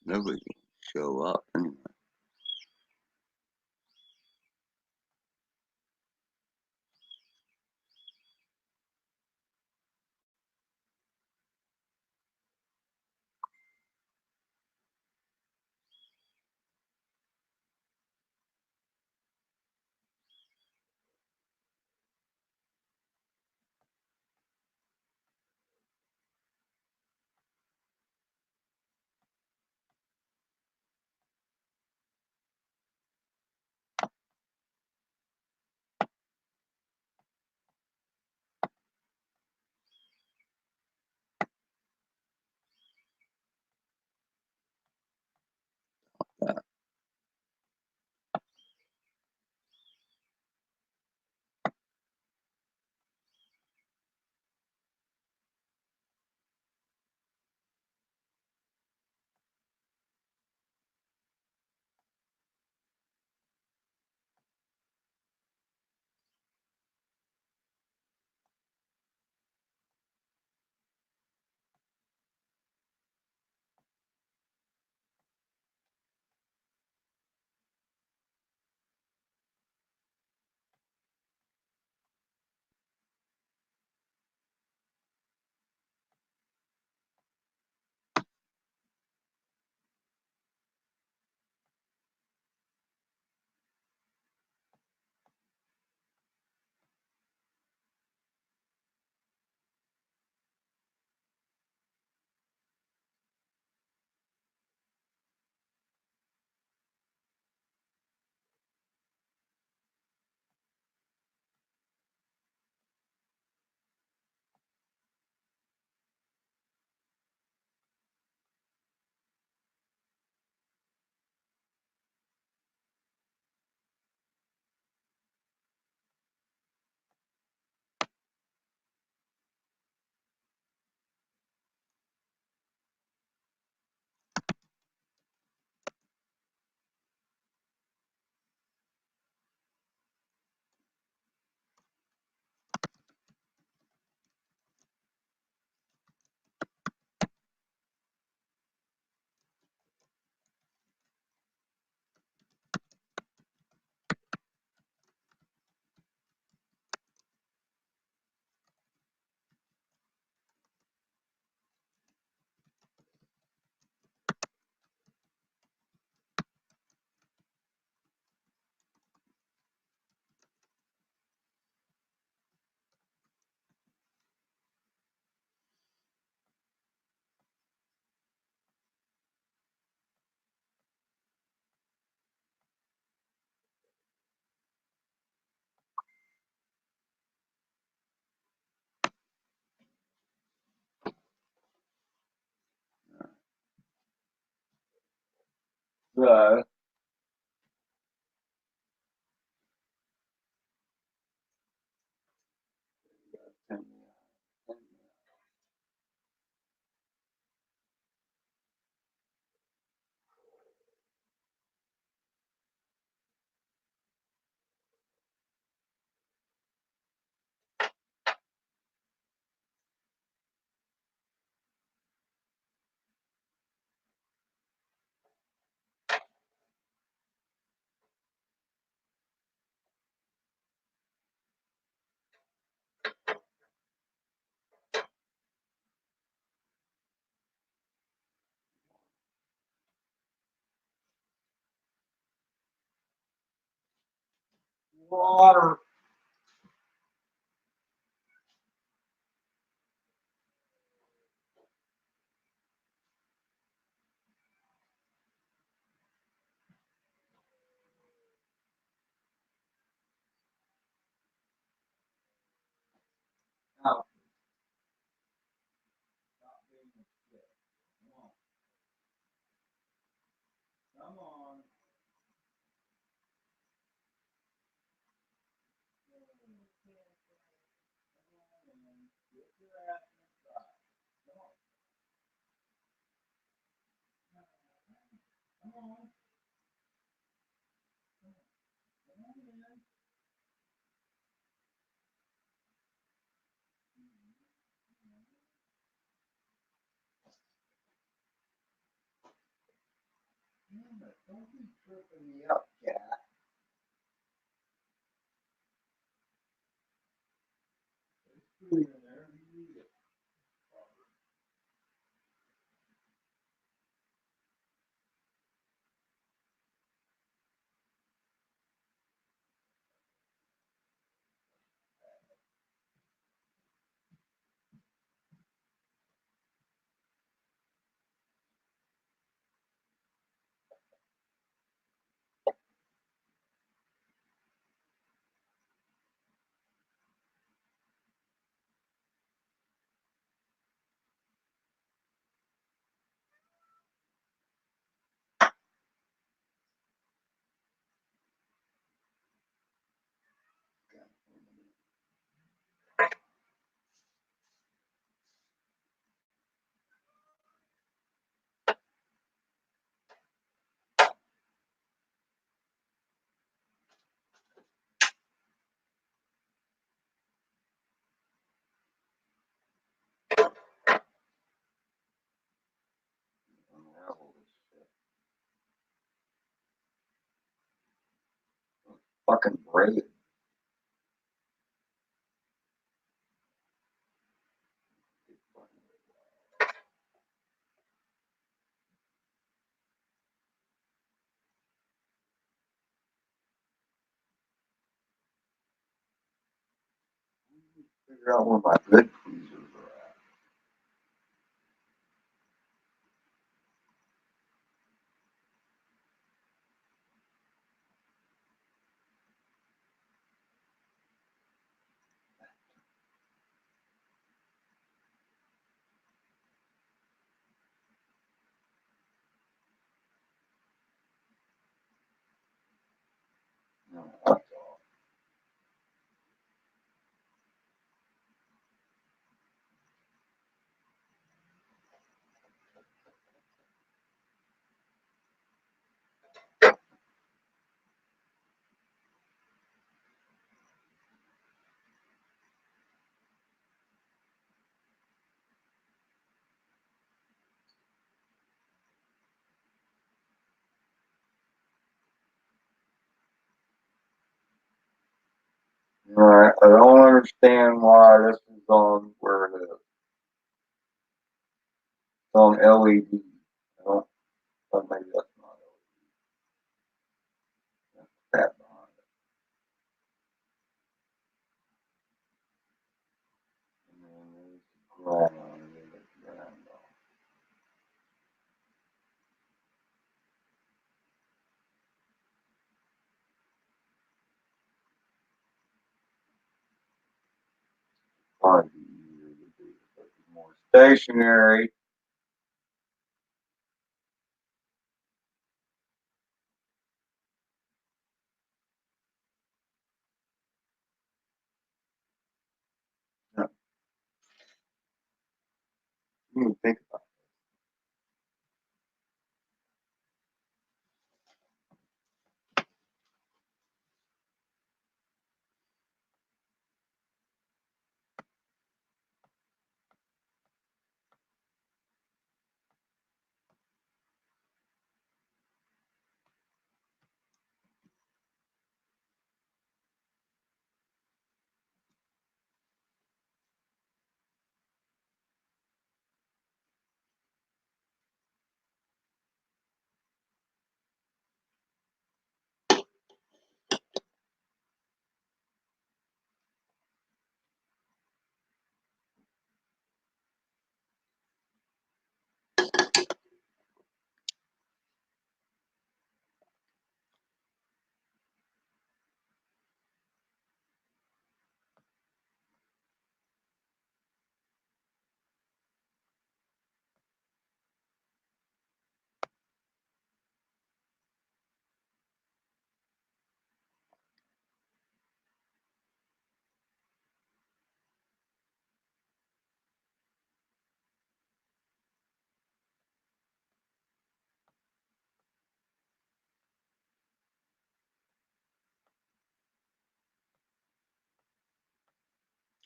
Nobody can show up anyway. That. So, water. Now, stop being a shit. Come on. Come on. Get your ass inside. Come on. Come on. Come on, man. Don't be tripping me up, cat. There's food in there. You eat it. Unravel this shit. Fucking braid. Figure out where my good tweezers are at. No, that's all. Alright, I don't understand why this is on where it is. It's on LED. I don't, but maybe that's not LED. That's that behind it. And then there's the ground. There's the ground on. Probably be easier to do, but it's more stationary. Yeah. You can think about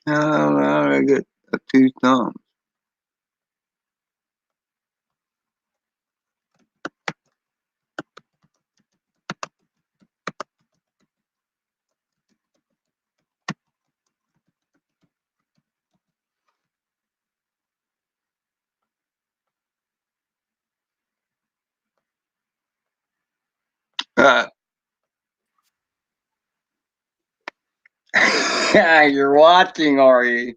it. I get two thumbs. You're watching, are you?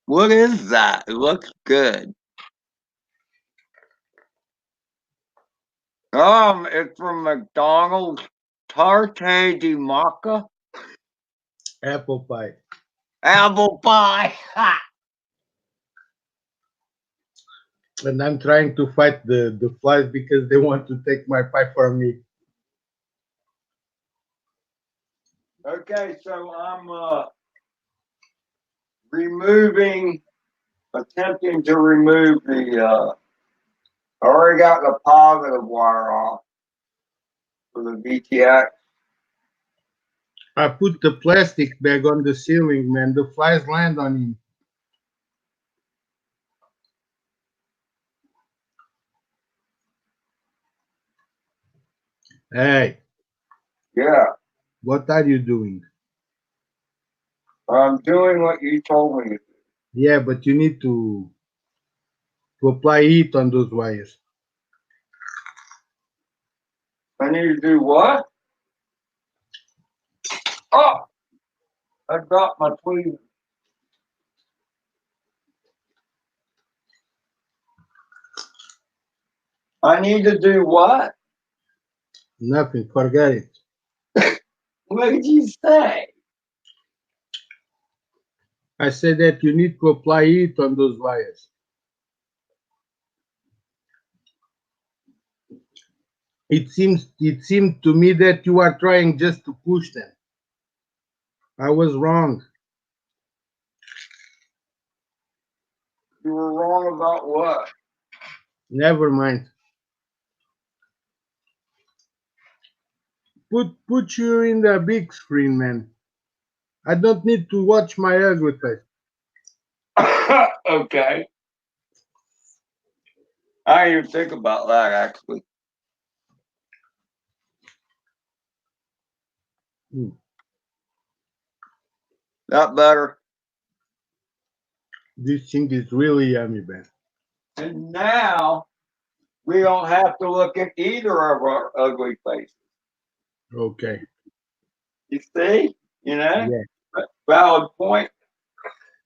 What is that? It looks good. It's from McDonald's Tarte di Maca. Apple pie. Apple pie. Ha! And I'm trying to fight the flies because they want to take my pie from me. Okay, so I'm attempting to remove the, I already got the positive wire off for the VTX. I put the plastic bag on the ceiling, man. The flies land on him. Hey, Yeah, what are you doing? I'm doing what you told me to do. Yeah, but you need to apply heat on those wires. I need to do what? Oh, I dropped my tweezer. I need to do what? Nothing, forget it. What did you say? I said that you need to apply heat on those wires. It seemed to me that you are trying just to push them. I was wrong. You were wrong about what? Never mind. Put you in the big screen, man. I don't need to watch my ugly face. Okay. I didn't even think about that actually. That better. This thing is really yummy, man. And now we don't have to look at either of our ugly faces. Okay. You see? You know? Yeah. Valid point.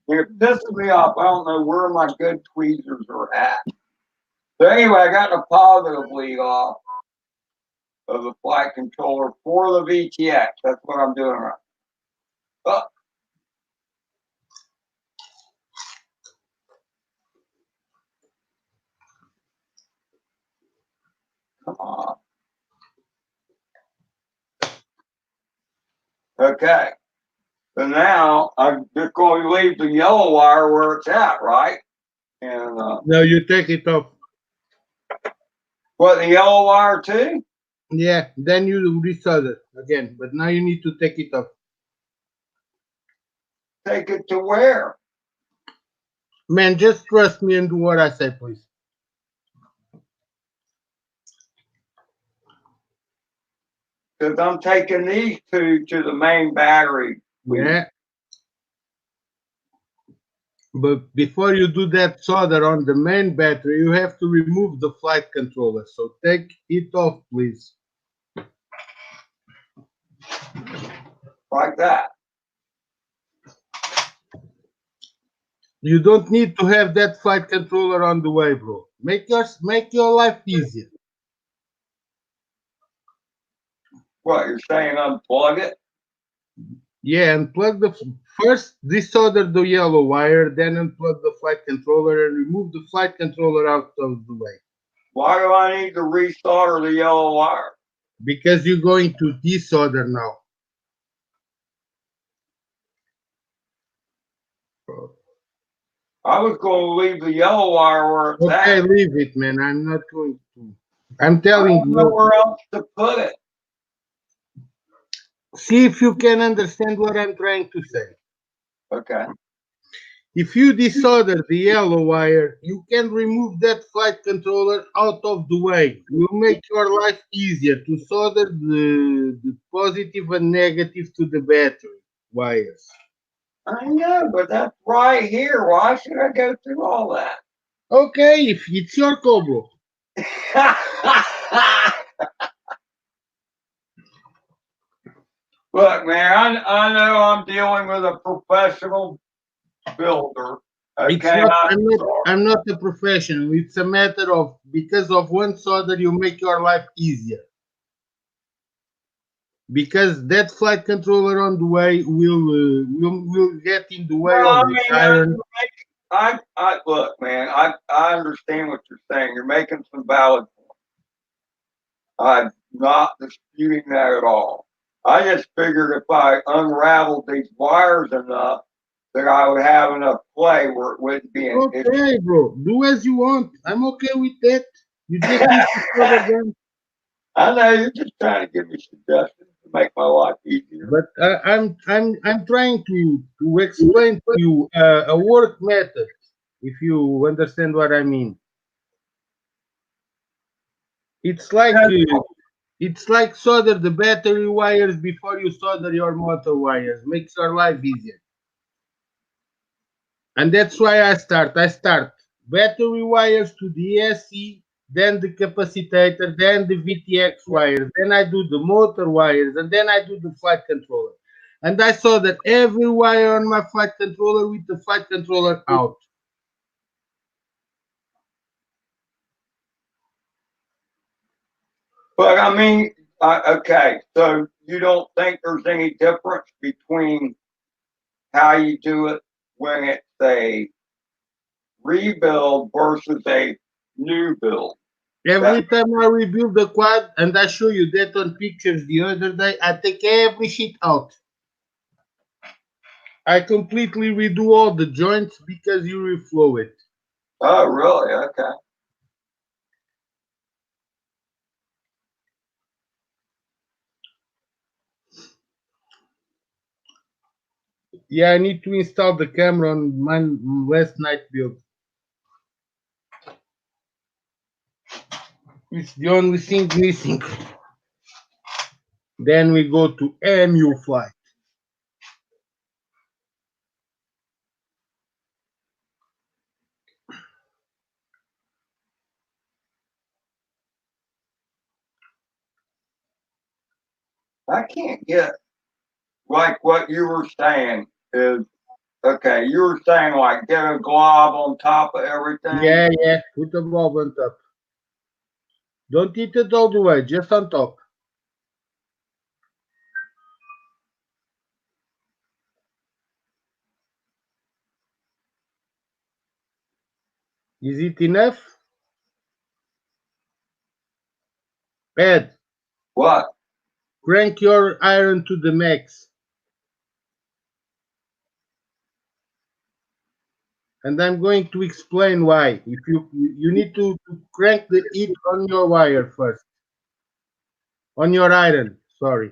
It pisses me off. I don't know where my good tweezers are at. So anyway, I got the positive lead off of the flight controller for the VTX. That's what I'm doing right now. Oh. Come on. Okay. So now I'm just going to leave the yellow wire where it's at, right? And Now you take it off. what, the yellow wire too? Yeah, then you resolder again, but now you need to take it off. Take it to where? Man, just trust me and do what I say, please. Because I'm taking these two to the main battery. Yeah. But before you do that solder on the main battery, you have to remove the flight controller. So take it off, please. Like that. You don't need to have that flight controller on the way, bro. Make your life easier. What, you're saying unplug it? Yeah, unplug the first desolder the yellow wire, then unplug the flight controller and remove the flight controller out of the way. Why do I need to resolder the yellow wire? Because you're going to desolder now. I was going to leave the yellow wire where it's Okay, at. leave it, man. I'm not going to. I'm I telling don't know you. where else to put it. See if you can understand what I'm trying to say. Okay. If you desolder the yellow wire, you can remove that flight controller out of the way. It will make your life easier to solder the positive and negative to the battery wires. I know, but that's right here. Why should I go through all that? Okay, if it's your call, bro. Look, man, I know I'm dealing with a professional builder. It's Okay, not. I'm sorry. I'm not a professional. It's a matter of because of one solder, you make your life easier. Because that flight controller on the way will get in the way Well, of I the mean, iron. I look, man. I understand what you're saying. You're making some valid points. I'm not disputing that at all. I just figured if I unraveled these wires enough that I would have enough play where it wouldn't be an issue. Okay, bro. Do as you want. I'm okay with that. You just need to solder them. I know you're just trying to give me suggestions to make my life easier. But I'm trying to explain to you a work method, if you understand what I mean. It's like solder the battery wires before you solder your motor wires. Makes your life easier. And that's why I start battery wires to the ESC, then the capacitor, then the VTX wires, then I do the motor wires, and then I do the flight controller. And I saw that every wire on my flight controller with the flight controller out. But I mean, okay, so you don't think there's any difference between how you do it when it's a rebuild versus a new build? Every time I rebuild the quad, and I show you that on pictures the other day, I take every shit out. I completely redo all the joints because you reflow it. Oh, really? Okay. Yeah, I need to install the camera on my last night build. It's the only thing missing. Then we go to MU flight. I can't get like what you were saying is okay. You were saying like get a glob on top of everything. Yeah, put the bulb on top. Don't eat it all the way, just on top. Is it enough? Ed, What? crank your iron to the max. And I'm going to explain why. If you need to crank the heat on your wire first. On your iron, sorry.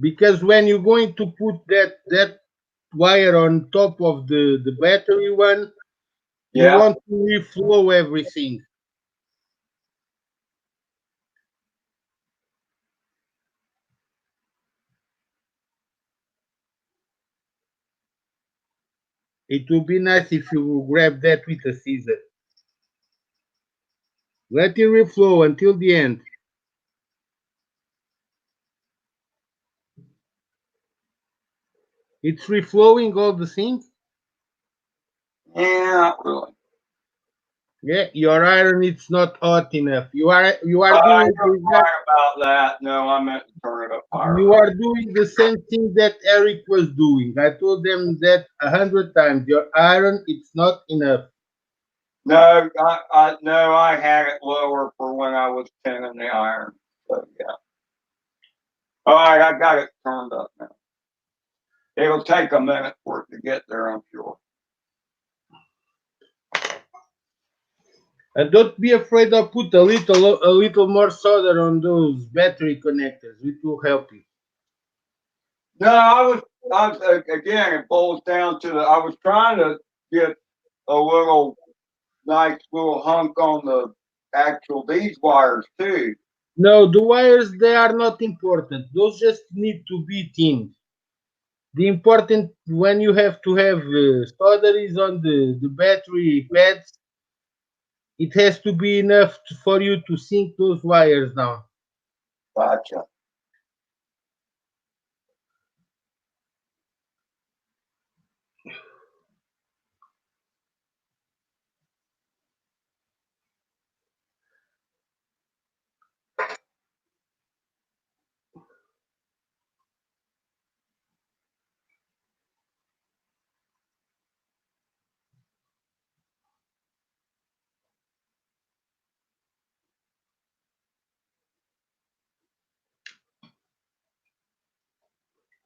Because when you're going to put that wire on top of the battery one, you Yeah. want to reflow everything. It would be nice if you grab that with a scissor. Let it reflow until the end. It's reflowing all the things. Yeah, not really. Yeah, your iron it's not hot enough. You are You're doing right about that. No, I meant to turn it up higher. you are doing the same thing that Eric was doing. I told them that 100 times. Your iron it's not enough. No, no, I had it lower for when I was tinning the iron. So yeah. All right, I got it turned up now. It'll take a minute for it to get there, I'm sure. And don't be afraid of put a little more solder on those battery connectors. It will help you. No, I was again. It boils down to I was trying to get a little nice little hunk on the actual these wires too. No, the wires they are not important. Those just need to be thinned. The important when you have to have solder is on the battery pads. It has to be enough for you to sink those wires down. Gotcha.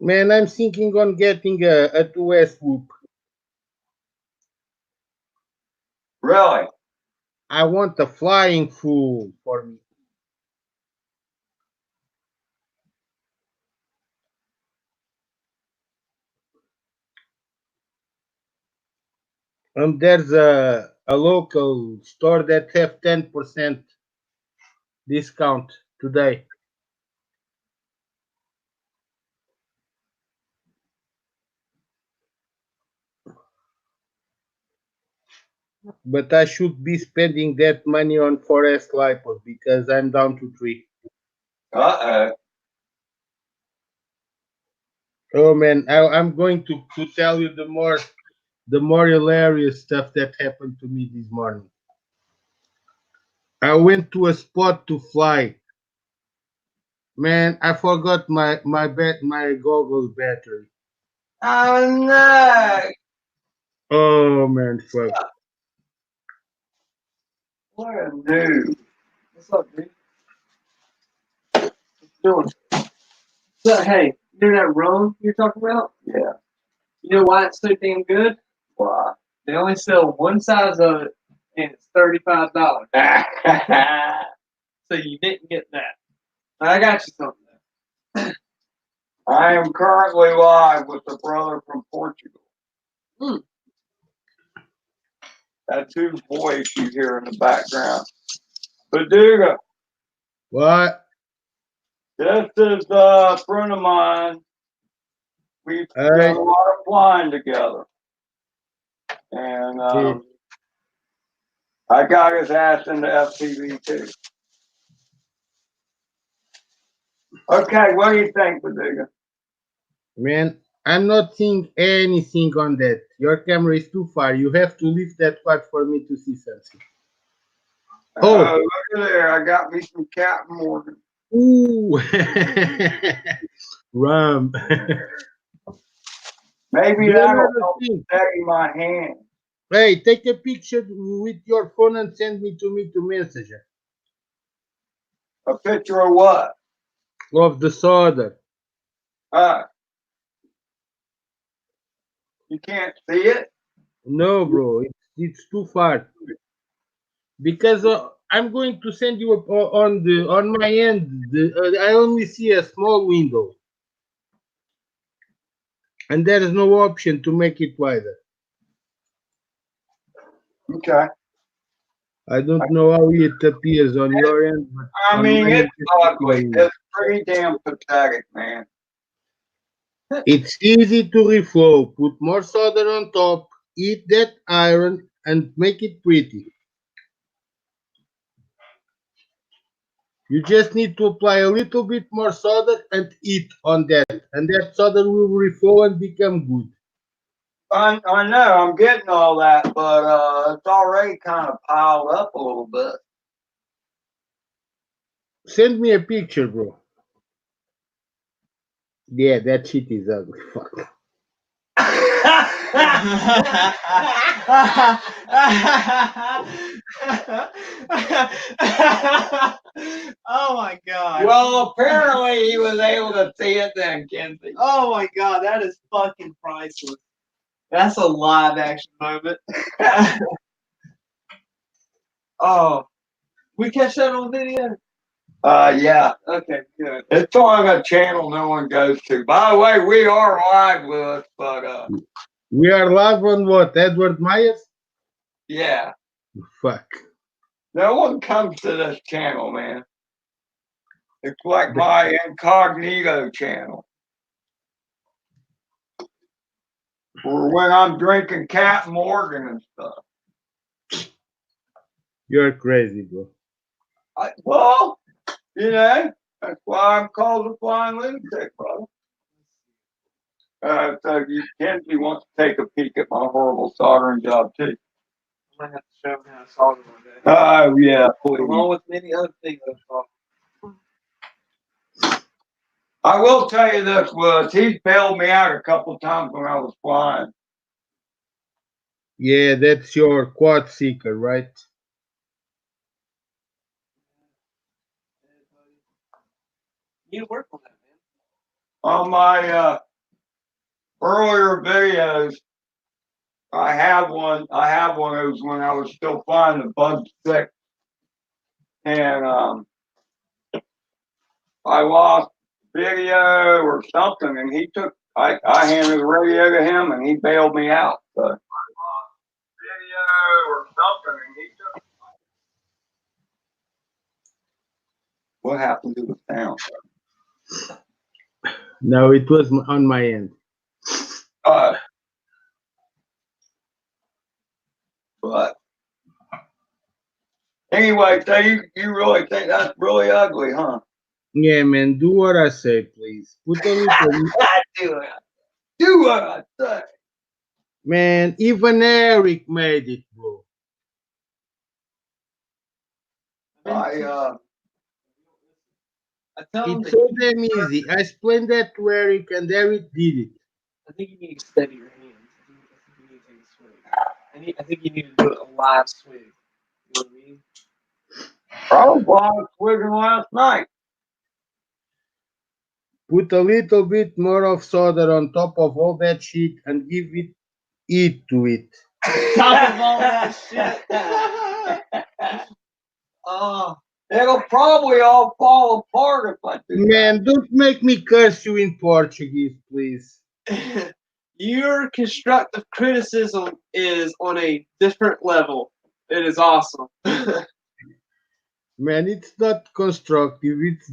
Man, I'm thinking on getting a 2S whoop. Really? I want a flying fool for me. And there's a local store that have 10% discount today. But I should be spending that money on 4S lipos because I'm down to 3. Uh-oh. Oh man, I'm going to tell you the more hilarious stuff that happened to me this morning. I went to a spot to fly. Man, I forgot my goggles battery. Oh no! Oh man, fuck. What a noob. What's up, dude? What you doing? So, hey, you know that rum you're talking about? Yeah. You know why it's so damn good? Why? They only sell one size of it, and it's $35. So you didn't get that. But I got you something. I am currently live with the brother from Portugal. Hmm. That's whose voice you hear in the background. Paduga, What? this is a friend of mine. We've done Hey, a lot of flying together. And I got his ass into FPV too. Okay, what do you think, Paduga? man, I'm not seeing anything on that. Your camera is too far. You have to lift that quad for me to see something. Oh. Look at there. I got me some Captain Morgan. Ooh. Rum. Maybe Do that'll another help thing. steady my hand. Hey, take a picture with your phone and send me to Messenger A picture of what? of the solder. You can't see it? No, bro, it's too far. Because I'm going to send you on my end. I only see a small window, and there is no option to make it wider. Okay. I don't know how it appears on your end, but I on mean, mine it's it's ugly. It's pretty damn pathetic, man. It's easy to reflow. Put more solder on top, heat that iron, and make it pretty. You just need to apply a little bit more solder and heat on that, and that solder will reflow and become good. I know, I'm getting all that, but it's already kind of piled up a little bit. Send me a picture, bro. Yeah, that shit is ugly. Fuck. Oh my god. Well, apparently he was able to see it then, Kenzie. Oh my god, that is fucking priceless. That's a live action moment. Oh. We catch that on video? Yeah. Okay, good. It's on a channel no one goes to. By the way, we are live with us, but We are live on what? Edward Myers? yeah. Fuck. No one comes to this channel, man. It's like my incognito channel. or when I'm drinking Captain Morgan and stuff. You're crazy, bro. Well, you know, that's why I'm called a flying lunatic, brother. So Kenzie wants to take a peek at my horrible soldering job too. I might have to show him how to solve it one day. Oh yeah, please. Along with many other things I've thought. I will tell you this, Woods. He's bailed me out a couple of times when I was flying. Yeah, that's your quad seeker, right? You need to work on that, man. On my earlier videos, I have one. I have one of those when I was still flying the Bug 6, and I lost video or something, and he took. I handed the radio to him, and he bailed me out. So. I lost video or something, and he took. What happened to the sound? No, it was on my end. But anyway, so you really think that's really ugly, huh? Yeah, man, do what I say, please. Put a little. Do what I say. Man, even Eric made it, bro. I tell him It's that so damn easy. I explained that to Eric, and Eric did it. I think you need to steady your hands. I think you need to take a swig. I think you need to do a live swig. You know what I mean? I was swigging last night. Put a little bit more of soda on top of all that shit and give it to it. Top of all that shit. Oh, It'll probably all fall apart if I do Man, don't make me curse you in Portuguese, please. your constructive criticism is on a different level. It is awesome. Man, it's not constructive. It's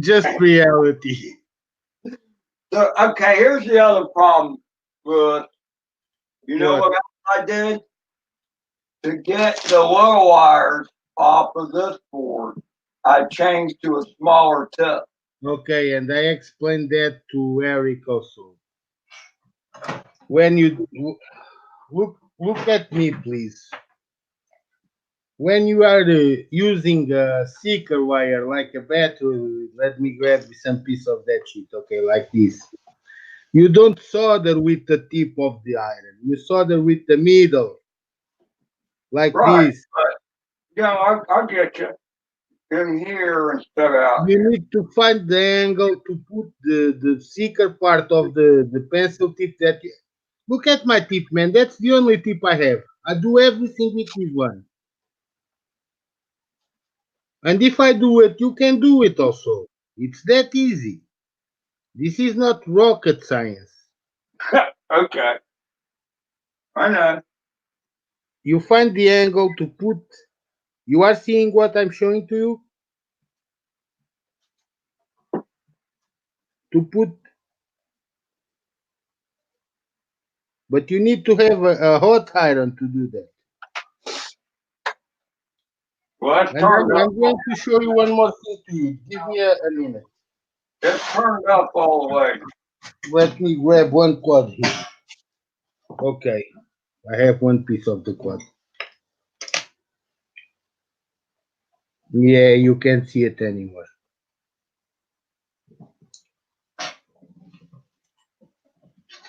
just reality. So, okay, here's the other problem. You know what I did? To get the low wires off of this board, I changed to a smaller tip. Okay, and I explained that to Eric also. When you look at me, please. When you are using a seeker wire like a battery, let me grab some piece of that shit. Okay, like this. You don't solder with the tip of the iron. You solder with the middle, like this. Right. Yeah, I'll get you in here instead of. You need to find the angle to put the seeker part of the pencil tip that you... Look at my tip, man. That's the only tip I have. I do everything with this one. And if I do it, you can do it also. It's that easy. This is not rocket science. Okay. I know. You find the angle to put... You are seeing what I'm showing to you? To put... But you need to have a hot iron to do that. Well, that's And turned up. I'm going to show you one more thing to you. Give me a minute. It's turned up all the way. Let me grab one quad here. Okay, I have one piece of the quad. Yeah, you can't see it anymore.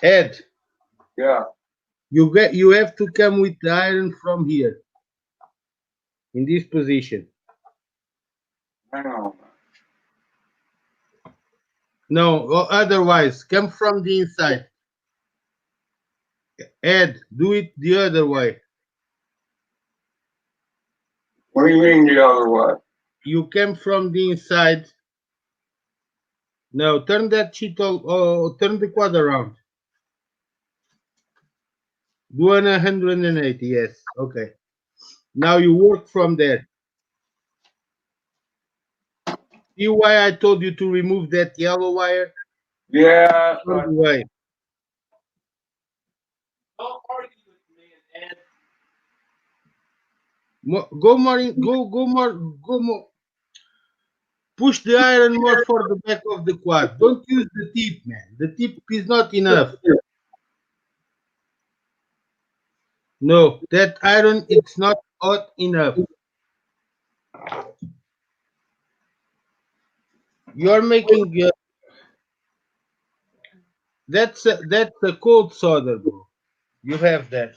Ed, Yeah. you have to come with the iron from here, in this position. Hang on. No, otherwise, come from the inside. Ed, do it the other way. What do you mean the other way? You came from the inside. No, turn that shit turn the quad around. Do 180, yes. Okay. Now you work from there. See why I told you to remove that yellow wire? Yeah. Turn away. Go more in, go more, go more. Push the iron more for the back of the quad. Don't use the tip, man. The tip is not enough. No, that iron it's not hot enough. You're making that's a cold solder, bro. You have that.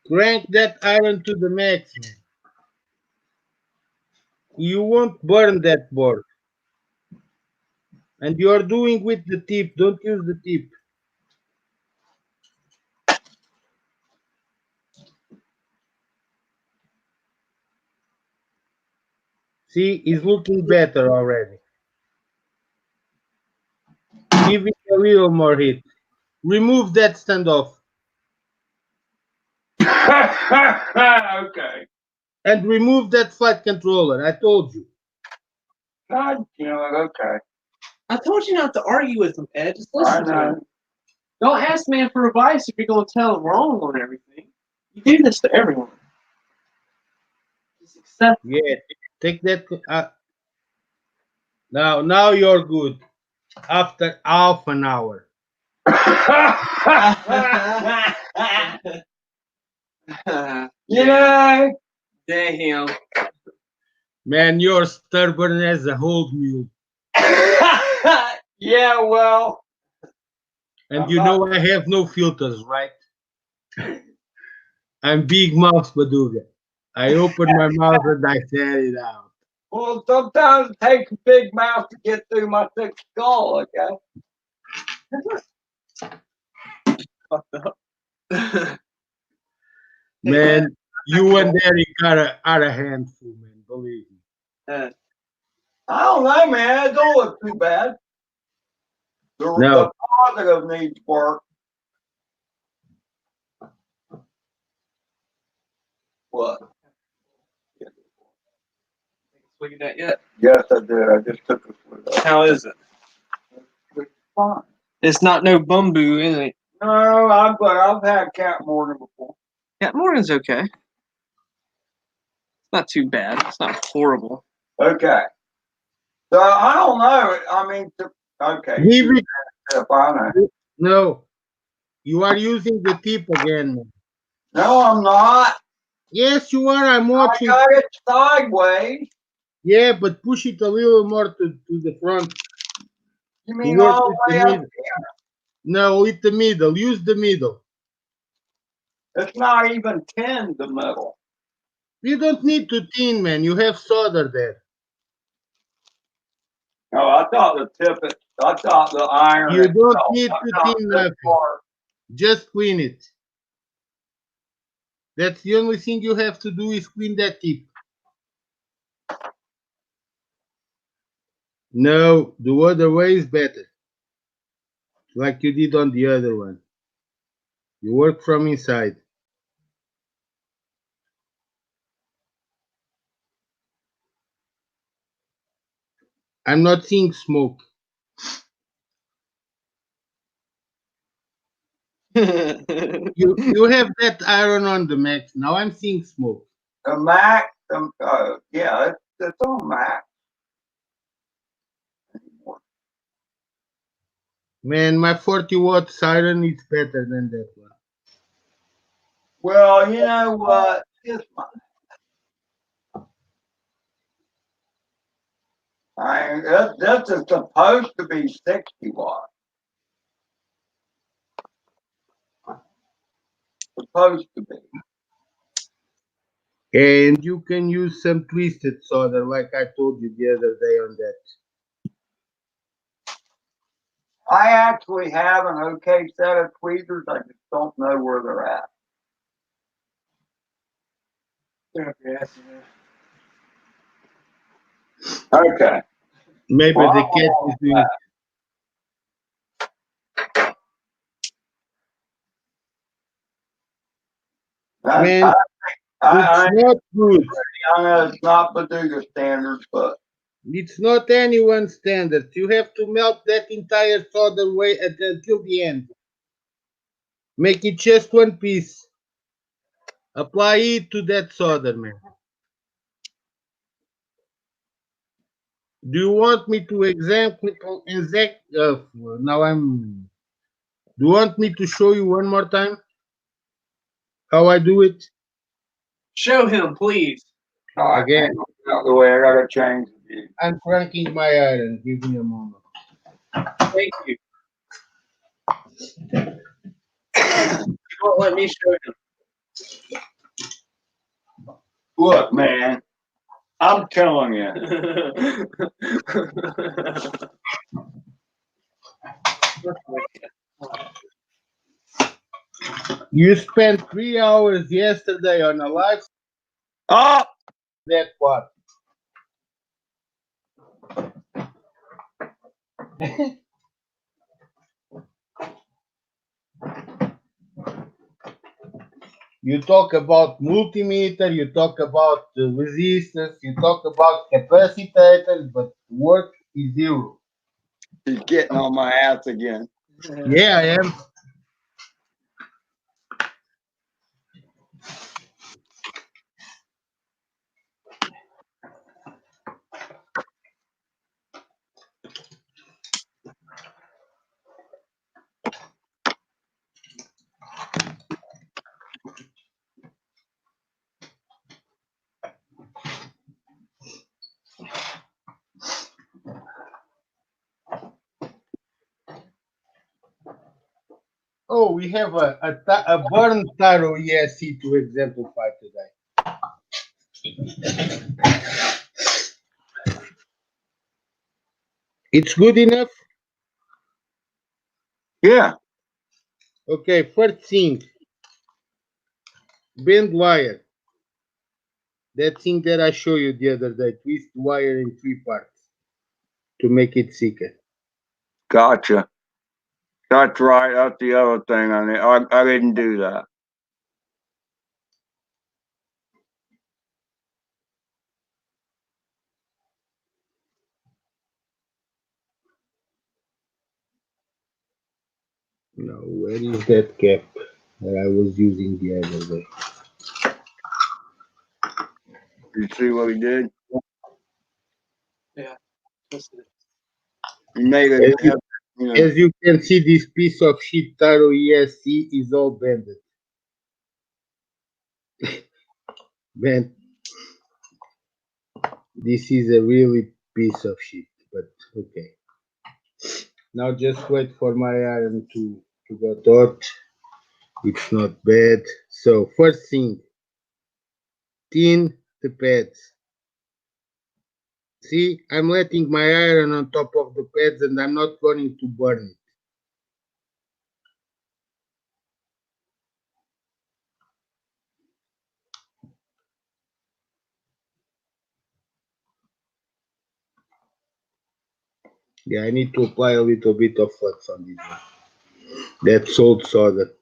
Crank that iron to the max, man. You won't burn that board. And you are doing with the tip. Don't use the tip. See, it's looking better already. Give it a little more heat. Remove that standoff Okay. and remove that flight controller. I told you. God, okay. I told you not to argue with him, Ed. Just I listen to him. know. Don't ask man for advice if you're going to tell him wrong on everything. You do this to everyone. Just accept. Yeah, take that. Now you're good. After half an hour. Yeah. Damn. Man, you're stubborn as a whole mule. Yeah, well. And you know I have no filters, right? I'm Big Mouth Baduga. I open my mouth and I said it out. Well, sometimes it takes a big mouth to get through my thick skull, okay? Fucked up. Man, you and Eric are a handful, man. Believe me. Ed. I don't know, man. It don't look too bad. No. The positive needs work. What? Swig of that yet? Yes, I did. I just took a swig of it. How is it? It's fine. It's not no bumbu, is it? No, I've had Cat Morgan before. Yeah, Morgan's okay. It's not too bad. It's not horrible. Okay. So I don't know. I mean, okay. Leave it. If I know. No. You are using the tip again, man. No, I'm not. Yes, you are. I'm I watching. got it sideways. Yeah, but push it a little more to the front. You mean work all with the the way up middle. No, with the middle. Use the middle. It's not even 10 the middle. You don't need to tin, man. You have solder there. No, I thought the iron. You don't itself, need I to thought tin this nothing. part. Just clean it. That's the only thing you have to do is clean that tip. No, the other way is better. Like you did on the other one. You work from inside. I'm not seeing smoke. You have that iron on the max. Now I'm seeing smoke. The Mac, yeah, it's on Mac. Man, my 40-watt siren is better than that one. Well, you know what? This is supposed to be 60 watts. Supposed to be. And you can use some twisted solder like I told you the other day on that. I actually have an okay set of tweezers. I just don't know where they're at. They're up your ass, Okay. Maybe Well, the cat is doing. Man, it's not good. I know it's not Baduga standards, but It's not anyone's standard. You have to melt that entire solder way until the end. Make it just one piece. Apply it to that solder, man. Do you want me to now I'm. Do you want me to show you one more time how I do it? Show him, please. All right, Again. man. Out the way. I gotta change the view. I'm cranking my iron. Give me a moment. Thank you. You won't let me show him. Look, man. I'm telling you. You spent 3 hours yesterday on a live Oh, that part. You talk about multimeter, you talk about resistors, you talk about capacitors, but work is zero. he's getting on my ass again. Yeah, I am. Oh, we have a burn taro ESC to exemplify today. It's good enough? Yeah. Okay, first thing, bend wire. That thing that I showed you the other day, twist wire in 3 parts to make it thicker. Gotcha. That's right. That's the other thing on it. I didn't do that. Now, where is that cap that I was using the other day? You see what he did? Twisted it. He made it. You know, As you can see, this piece of shit Taro ESC is all bended. Man, this is a really piece of shit, but okay. Now just wait for my iron to get hot. It's not bad. So first thing, thin the pads. See, I'm letting my iron on top of the pads and I'm not going to burn it. Yeah, I need to apply a little bit of flux on this one. That's salt solder.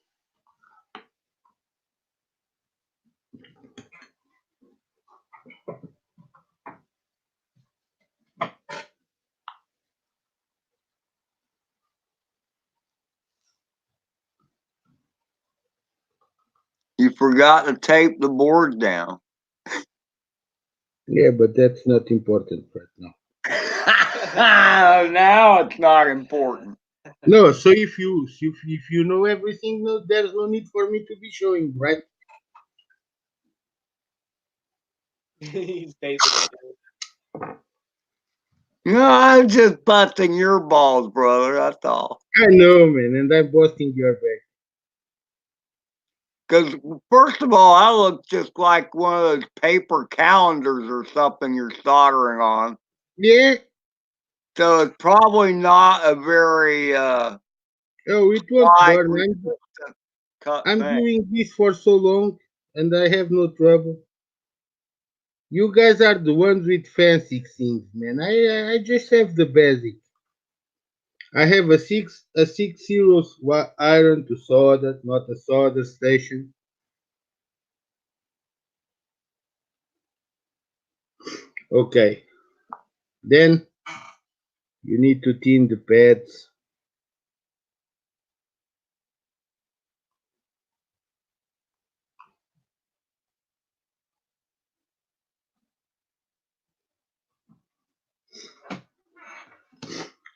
you forgot to tape the board down. Yeah, but that's not important right now. Now it's not important. No, so if you know everything, no, there's no need for me to be showing, right? He's basically. No, I'm just busting your balls, brother. That's all. I know, man, and I'm busting your back. Because first of all, I look just like one of those paper calendars or something you're soldering on. Yeah. So it's probably not a very Oh, it won't wide burn. cut I'm thing. doing this for so long, and I have no trouble. You guys are the ones with fancy things, man. I just have the basic. I have a 6 0 iron to solder, not a solder station. Okay. Then you need to thin the pads.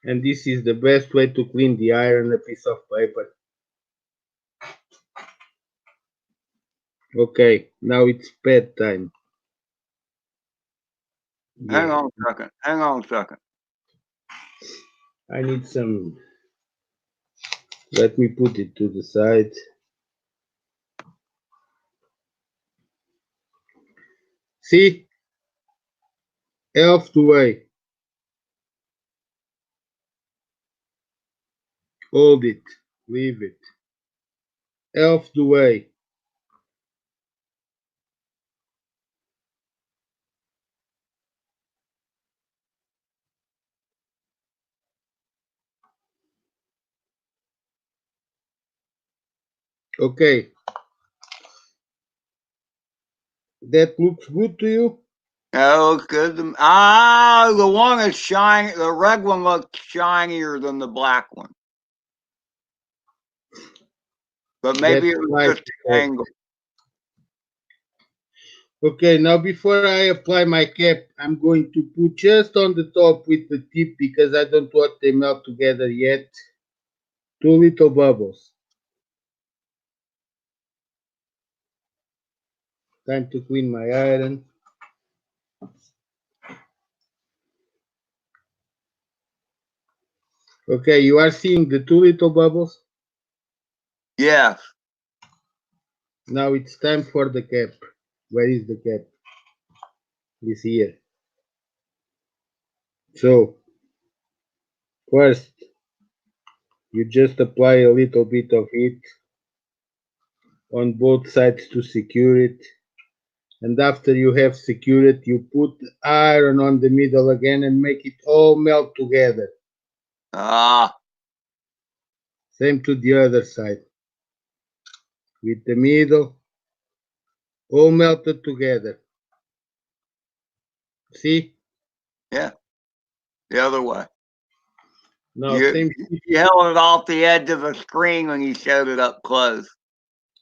And this is the best way to clean the iron, a piece of paper. Okay, now it's bedtime. Hang Yeah, on a second. Hang on a second. I need some. Let me put it to the side. See? Half the way. Hold it. Leave it. Half the way. Okay. That looks good to you? That looks good. Ah, the one is shiny. The red one looks shinier than the black one. But maybe That's it was my just the fault. angle. Okay, now before I apply my cap, I'm going to put just on the top with the tip because I don't want them melt together yet. 2 little bubbles. Time to clean my iron. Okay, you are seeing the 2 little bubbles? Yes. Now it's time for the cap. Where is the cap? It's here. So, first, you just apply a little bit of heat on both sides to secure it. And after you have secured it, you put iron on the middle again and make it all melt together. Ah. Same to the other side. With the middle, all melted together. See? Yeah. The other way. Now, You, same. you held it off the edge of the screen when you showed it up close.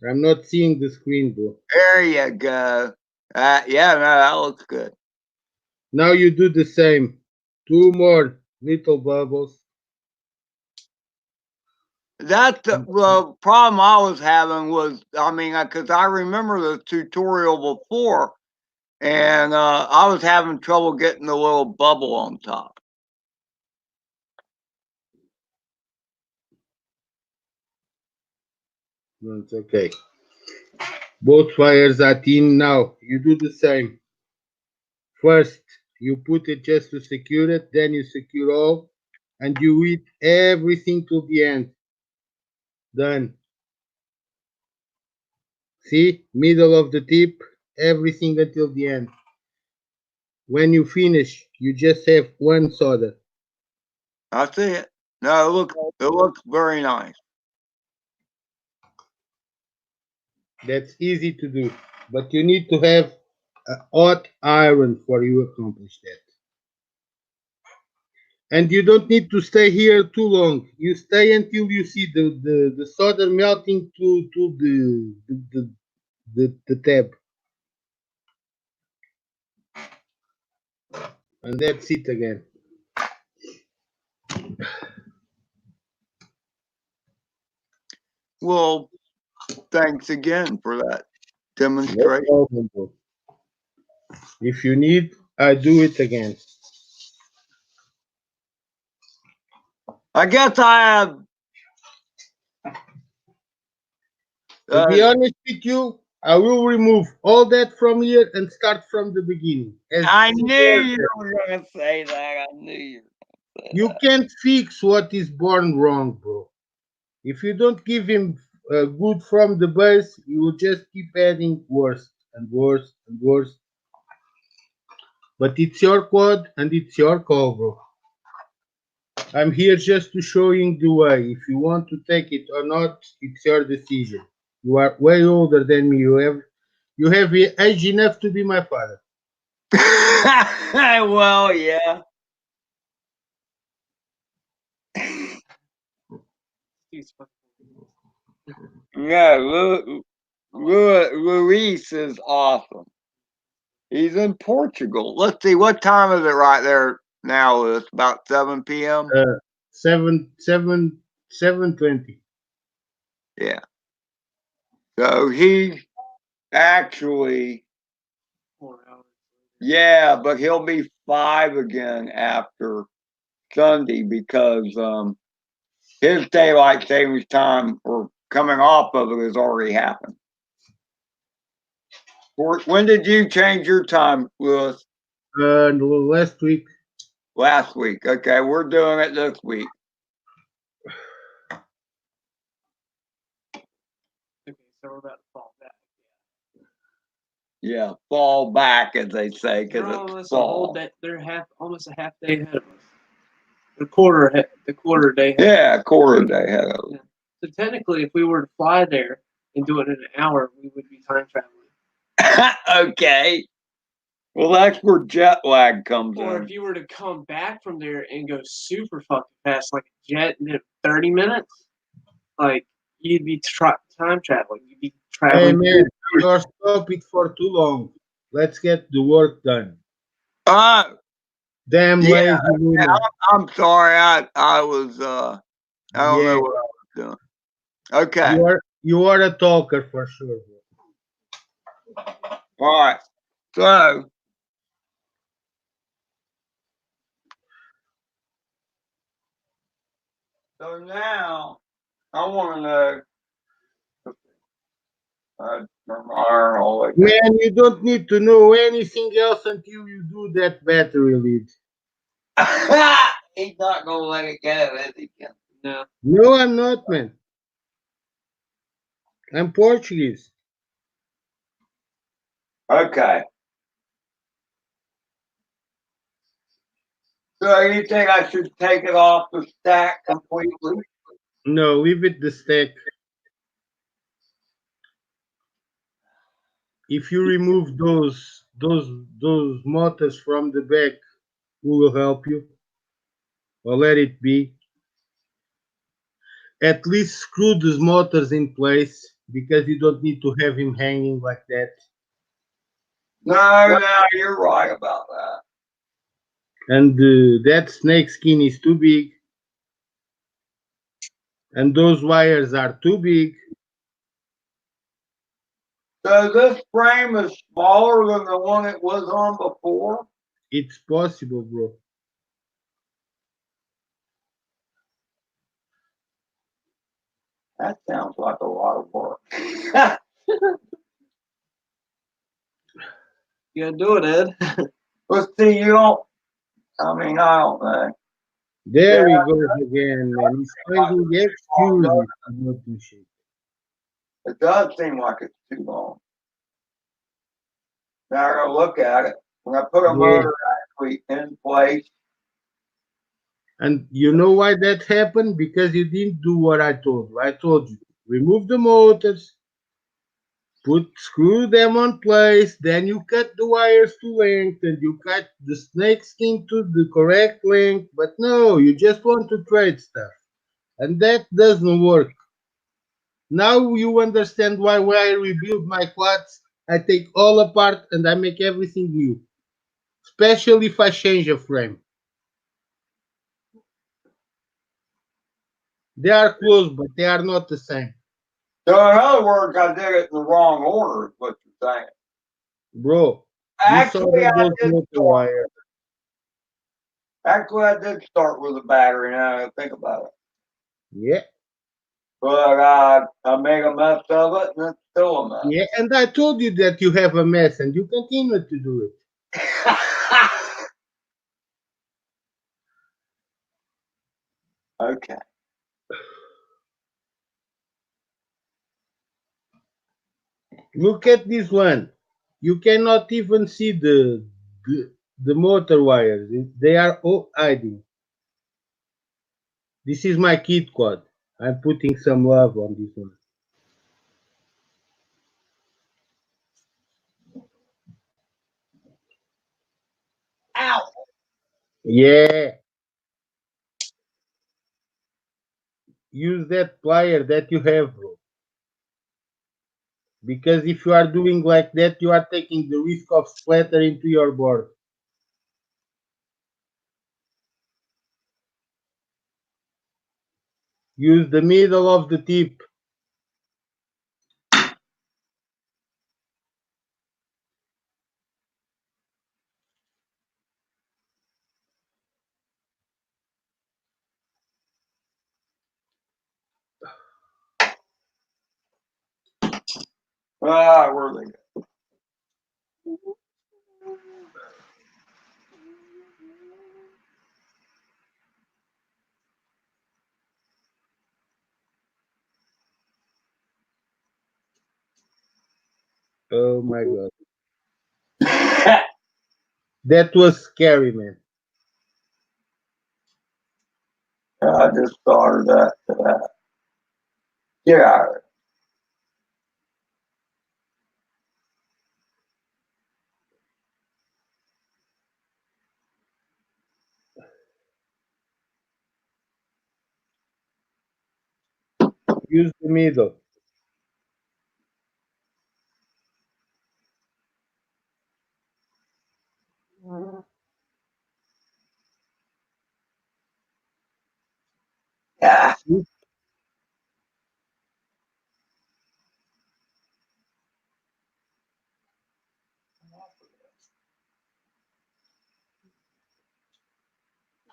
I'm not seeing the screen, bro. There you go. Yeah, no, that looks good. Now you do the same. 2 more little bubbles. That's the problem I was having was, I mean, because I remember the tutorial before, and I was having trouble getting the little bubble on top. No, it's okay. Both wires are in now. You do the same. First, you put it just to secure it, then you secure all, and you eat everything to the end. Done. See? Middle of the tip, everything until the end. When you finish, you just have one solder. I see it. No, it looks very nice. That's easy to do, but you need to have a hot iron for you accomplish that. And you don't need to stay here too long. You stay until you see the solder melting to the tab. And that's it again. Well, thanks again for that No demonstration. problem, bro. If you need, I do it again. I guess I have. To be honest with you, I will remove all that from here and start from the beginning. I knew you were going to say that. I knew you. You can't fix what is born wrong, bro. If you don't give him good from the base, you will just keep adding worse and worse and worse. But it's your quad and it's your call, bro. I'm here just to show you the way. If you want to take it or not, it's your decision. You are way older than me. You have age enough to be my father. Well, yeah. Yeah, Luis is awesome. He's in Portugal. Let's see, what time is it right there now? It's about 7 p.m. 7:20. Yeah. So he's actually, 4 hours. yeah, but he'll be 5 again after Sunday because his daylight savings time or coming off of it has already happened. When did you change your time, Lewis? Last week. Last week. Okay, we're doing it this week. Okay, so we're about to fall back. Yeah, fall back, as they say, They're because it's almost a whole fall. day. They're almost a half day ahead of us. The quarter day. Yeah, quarter day ahead of us. So technically, if we were to fly there and do it in an hour, we would be time traveling. Okay. Well, that's where jet lag comes Or in. if you were to come back from there and go super fucking fast, like a jet in 30 minutes, like you'd be time traveling. You'd be Hey traveling. man, you're stop it for too long. Let's get the work done. Damn Yeah, lazy woman. I'm sorry. I was I don't know what I was doing. Okay. You are a talker for sure. All right. So now I want to know. Man, you don't need to know anything else until you do that battery lead. He's not gonna let it go, is he? No. No, I'm not, man. I'm Portuguese. Okay. So you think I should take it off the stack completely? No, leave it the stack. If you remove those motors from the back, who will help you? Or let it be. At least screw these motors in place because you don't need to have him hanging like that. No, you're right about that. And that snake skin is too big. And those wires are too big. So this frame is smaller than the one it was on before? It's possible, bro. That sounds like a lot of work. You gotta do it, Ed. But see, you don't, I mean, I don't know. There he goes again, man. He's finding excuses to not do shit. It does seem like it's too long. Now I gotta look at it. When I put a motor actually in place. And you know why that happened? Because you didn't do what I told you. I told you, remove the motors, screw them on place, then you cut the wires to length and you cut the snake skin to the correct length. But no, you just want to trade stuff. And that doesn't work. Now you understand why when I rebuild my quads, I take all apart and I make everything new. Especially if I change a frame. They are close, but they are not the same. So in other words, I did it in the wrong order, is what you're saying. Bro, Actually, I did start with a battery now I think about it. Yeah. But I made a mess of it and it's still a mess. Yeah, and I told you that you have a mess and you continue to do it. Okay. Look at this one. You cannot even see the motor wires. They are all hiding. This is my kid quad. I'm putting some love on this one. Ow! Yeah. Use that plier that you have, bro. Because if you are doing like that, you are taking the risk of splatter into your board. Use the middle of the tip. Ah, where are they? Oh my god. That was scary, man. I just thought of that. Yeah. Use the middle. Yeah.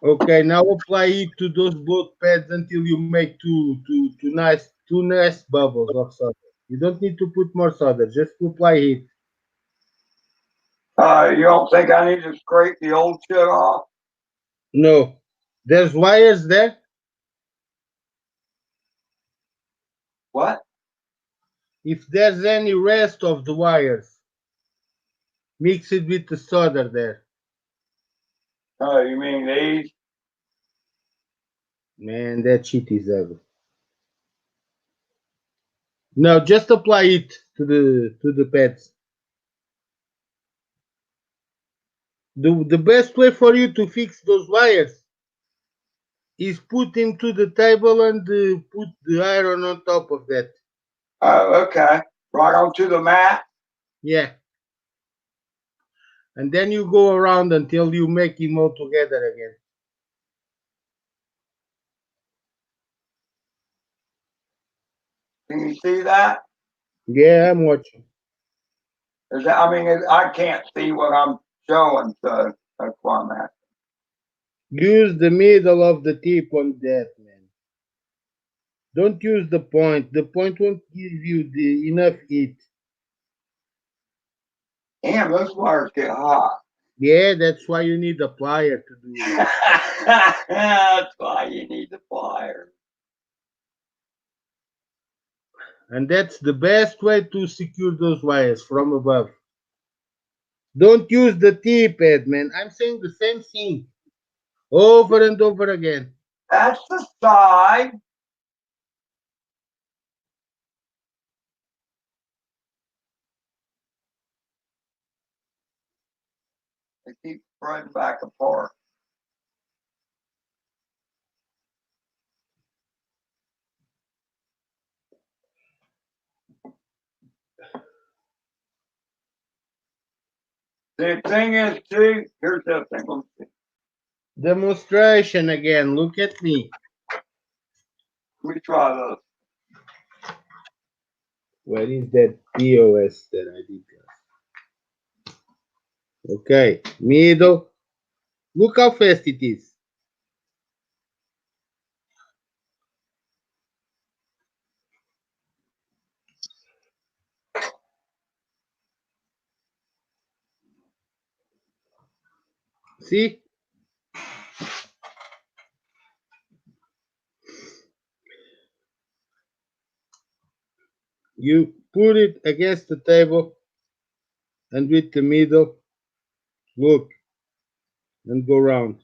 Okay, now apply it to those both pads until you make two nice bubbles of solder. You don't need to put more solder, just apply it. You don't think I need to scrape the old shit off? No. There's wires there. What? If there's any rest of the wires, mix it with the solder there. Oh, you mean these? Man, that shit is ugly. No, just apply it to the pads. The best way for you to fix those wires is put into the table and put the iron on top of that. Oh, okay. Right onto the mat? Yeah. And then you go around until you make them all together again. Can you see that? Yeah, I'm watching. I can't see what I'm showing, so that's why I'm asking. Use the middle of the tip on that, man. Don't use the point. The point won't give you the enough heat. Damn, those wires get hot. Yeah, that's why you need a plier to do it. That's why you need the pliers. And that's the best way to secure those wires from above. Don't use the tip, Ed, man. I'm saying the same thing over and over again. That's the side. They keep spreading back apart. The thing is, too, here's the thing. Let me see. Demonstration again. Look at me. Let me try this. Where is that POS that I did? Okay, middle. Look how fast it is. See? You put it against the table and with the middle, look, and go round.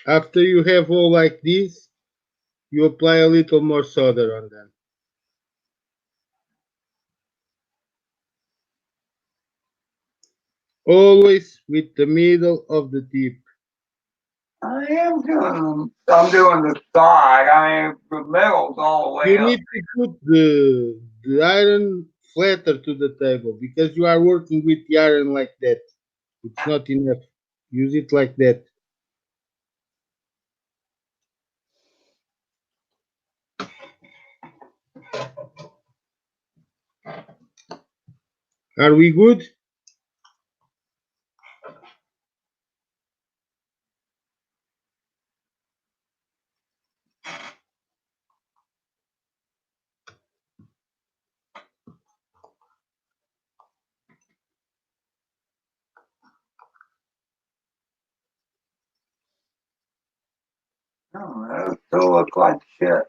After you have all like this, you apply a little more solder on them. Always with the middle of the tip. I'm doing the side. The middle's all the way You up. need to put the iron flatter to the table because you are working with the iron like that. It's not enough. Use it like that. Are we good? Oh, those still look like shit.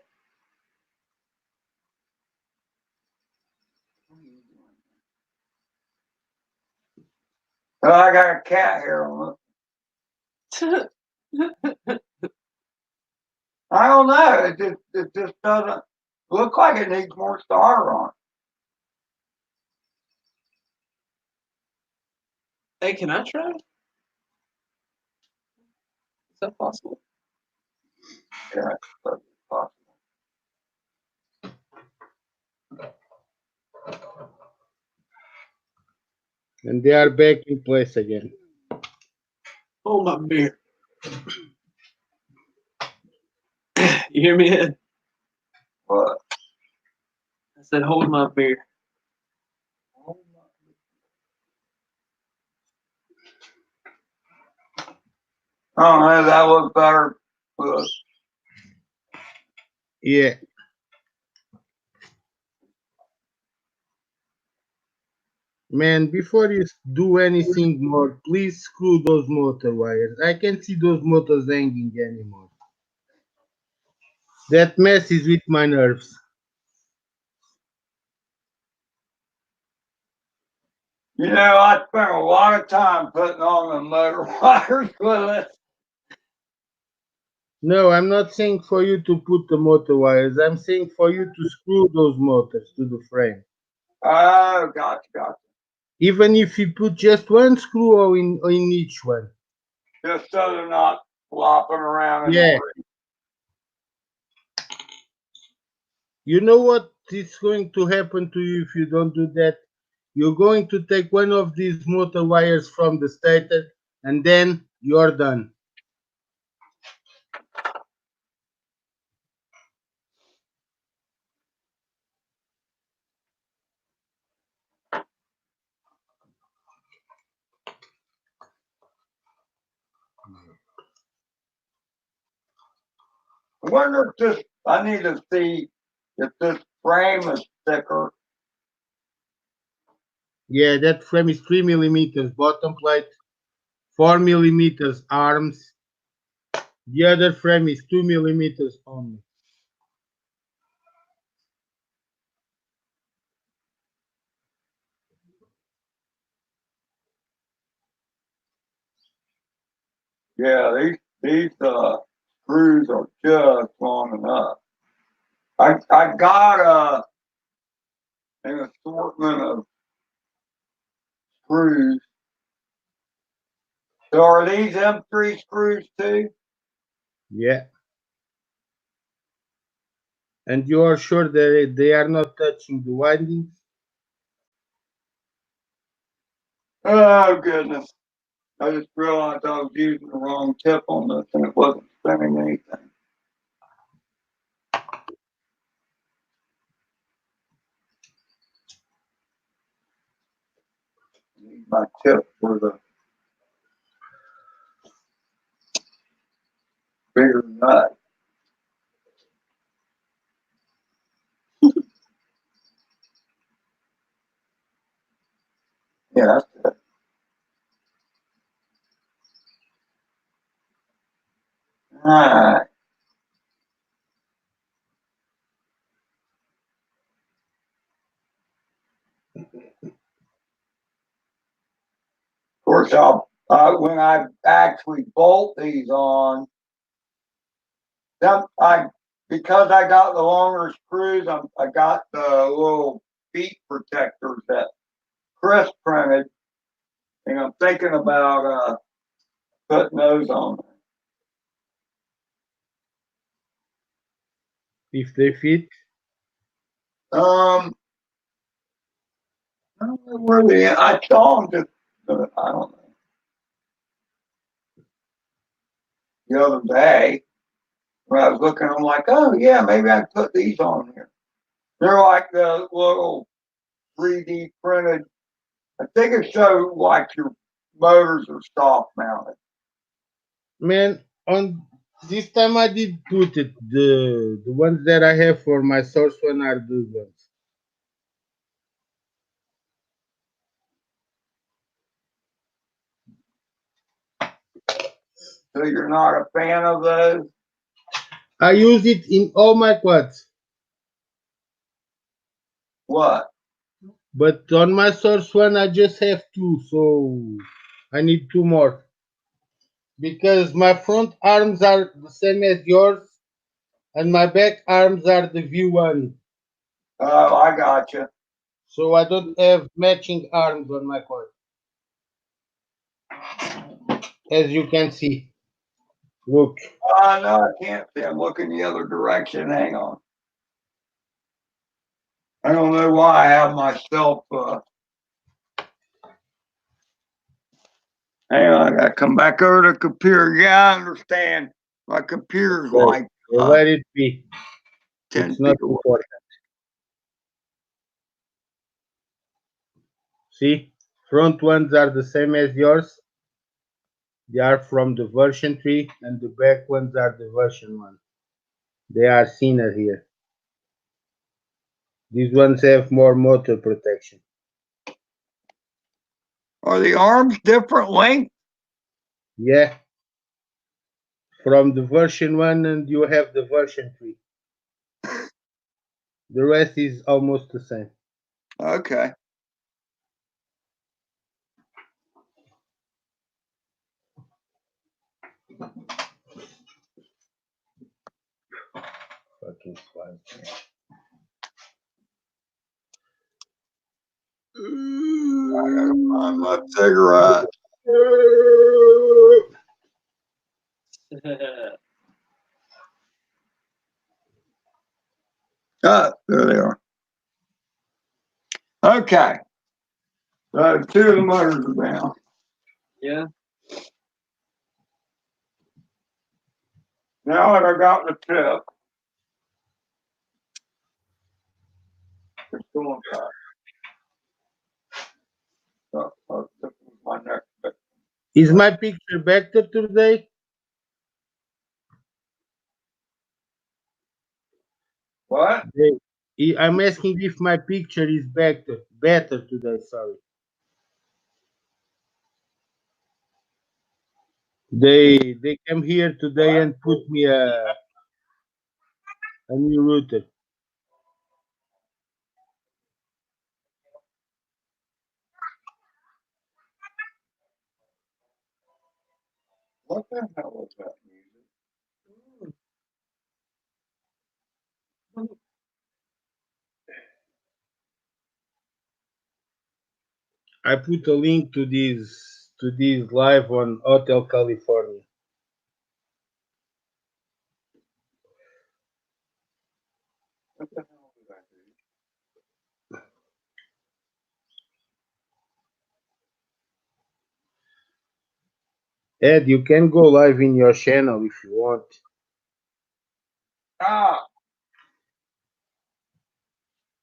Oh, I got a cat here on it. I don't know. It just doesn't look like it needs more starter on it. Hey, can I try? Is that possible? Yeah, that's possible. And they are back in place again. Hold my beer. You hear me, Ed? But I said, hold my beer. I don't know. That looks better. But Yeah. Man, before you do anything more, please screw those motor wires. I can't see those motors hanging anymore. That messes with my nerves. you know, I spent a lot of time putting on the motor wires with it. No, I'm not saying for you to put the motor wires. I'm saying for you to screw those motors to the frame. Oh, gotcha. Even if you put just one screw in each one. Just so they're not flopping around in Yeah. the ring. You know what is going to happen to you if you don't do that? You're going to take one of these motor wires from the stator and then you're done. I wonder if this, I need to see if this frame is thicker. Yeah, that frame is 3 millimeters bottom plate, 4 millimeters arms. The other frame is 2 millimeters only. Yeah, these screws are just long enough. I got an assortment of screws. So are these M3 screws too? Yeah. And you are sure that they are not touching the windings? Oh goodness. I just realized I was using the wrong tip on this and it wasn't spinning anything. I need my tip for the bigger nut. Yeah, that's it. Alright. Of course, when I actually bolt these on, because I got the longer screws, I got the little feet protectors that Chris printed, and I'm thinking about putting those on. If they fit? I don't know where I saw them just, I don't know. the other day. When I was looking, I'm like, oh yeah, maybe I can put these on here. They're like the little 3D printed. I think it showed like your motors are soft mounted. Man, on this time I did put it. The ones that I have for my source one are those ones. So you're not a fan of those? I use it in all my quads, What? but on my source one I just have two, so I need two more. Because my front arms are the same as yours, and my back arms are the V1. Oh, I got you. So I don't have matching arms on my quad. As you can see. Look. No, I can't see. I'm looking the other direction. Hang on. I don't know why I have myself. Hang on, I gotta come back over to the computer. Yeah, I understand. My computer's like Let it be. 10 It's not feet away. important. See, front ones are the same as yours. They are from the version 3, and the back ones are the version 1. They are thinner here. These ones have more motor protection. Are the arms different length? Yeah. From the version 1, and you have the version 3. The rest is almost the same. Okay. Fucking flies. I gotta find my cigarette. Ah, there they are. Okay. So 2 of the motors are down. Yeah. Now that I got the tip, it's going back. This is my next bit. Is my picture better today? What? I'm asking if my picture is better today. Sorry. They came here today and put me a new router. What the hell is that music? I put a link to this live on Hotel California. What the hell did I do? Ed, you can go live in your channel if you want. Ah,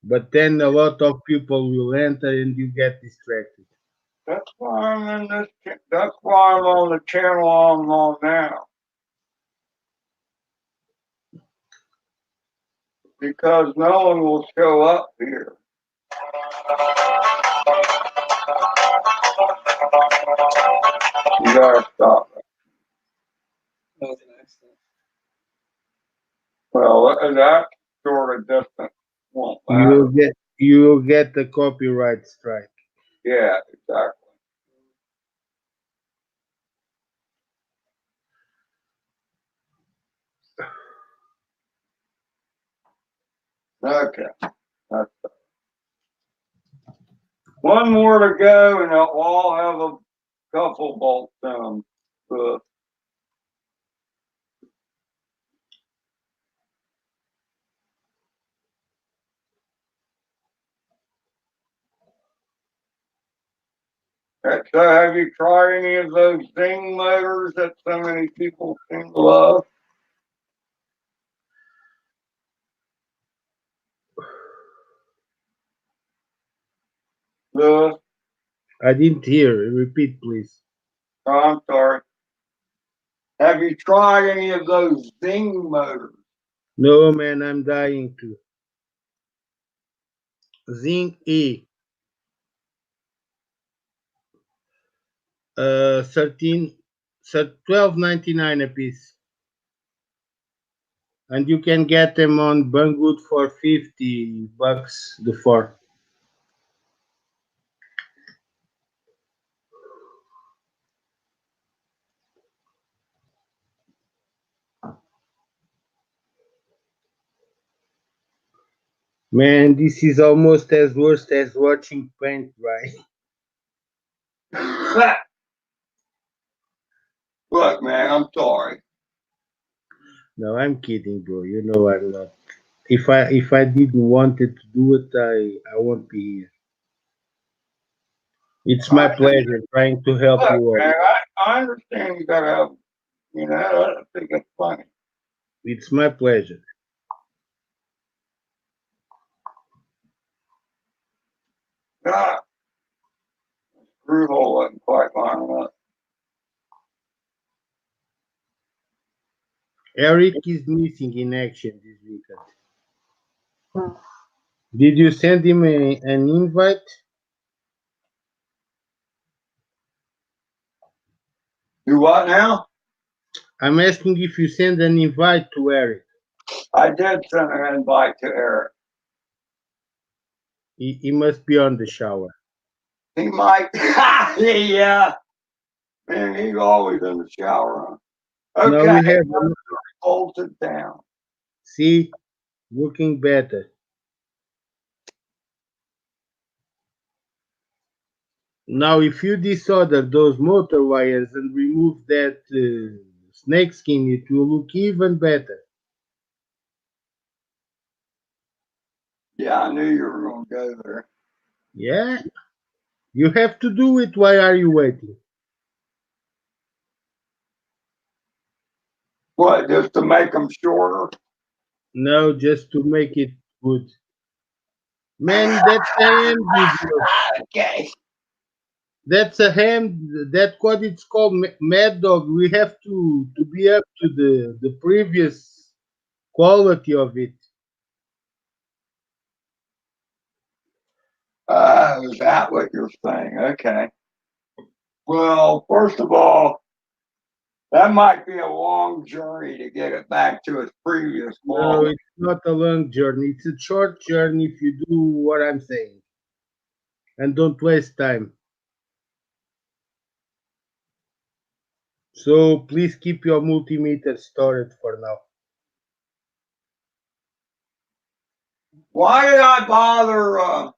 But then a lot of people will enter and you get distracted. that's why I'm in this. That's why I'm on the channel I'm on now. Because no one will show up here. You gotta stop it. That was an accident. Well, that sort of distance won't matter. You will get the copyright strike. Yeah, exactly. Okay. That's one more to go, and they'll all have a couple bolts in them. So have you tried any of those Zing motors that so many people seem to love? Lewis? I didn't hear. Repeat, please. Oh, I'm sorry. Have you tried any of those Zing motors? No, man, I'm dying to. Zinc E. 12.99 a piece. And you can get them on Banggood for $50 the 4. Man, this is almost as worse as watching paint dry. Look, man, I'm sorry. No, I'm kidding, bro. You know I'm not. If I didn't wanted to do it, I won't be here. It's my pleasure trying to help Look, you all. man, I understand you gotta have, I think it's funny. It's my pleasure. God, screw hole wasn't quite lining up. Eric is missing in action this weekend. Did you send him an invite? Do what now? I'm asking if you send an invite to Eric. I did send an invite to Eric. He must be on the shower. He might. Yeah. Man, he's always in the shower. Huh? Now Okay. we have. Hold it down. See, looking better. Now, if you desolder those motor wires and remove that snake skin, it will look even better. Yeah, I knew you were going to go there. Yeah, you have to do it. Why are you waiting? What, just to make them shorter? No, just to make it good. Man, that's a ham video. Okay. That's a ham. That's what it's called, Mad Dog. We have to be up to the previous quality of it. Is that what you're saying? Okay. Well, first of all, that might be a long journey to get it back to its previous No, model. it's not a long journey. It's a short journey if you do what I'm saying. And don't waste time. So please keep your multimeter stored for now. Why did I bother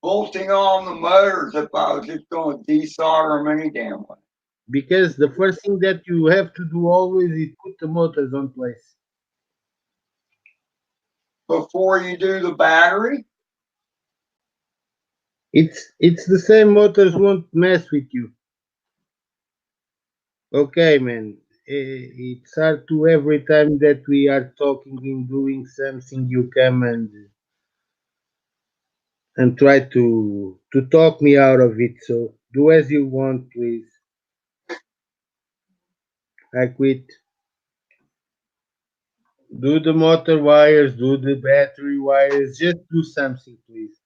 bolting on the motors if I was just going to desolder them any damn way? Because the first thing that you have to do always is put the motors on place. Before you do the battery? It's the same motors won't mess with you. Okay, man. It's hard to every time that we are talking and doing something you come and try to talk me out of it. So do as you want, please. I quit. Do the motor wires, do the battery wires, just do something, please.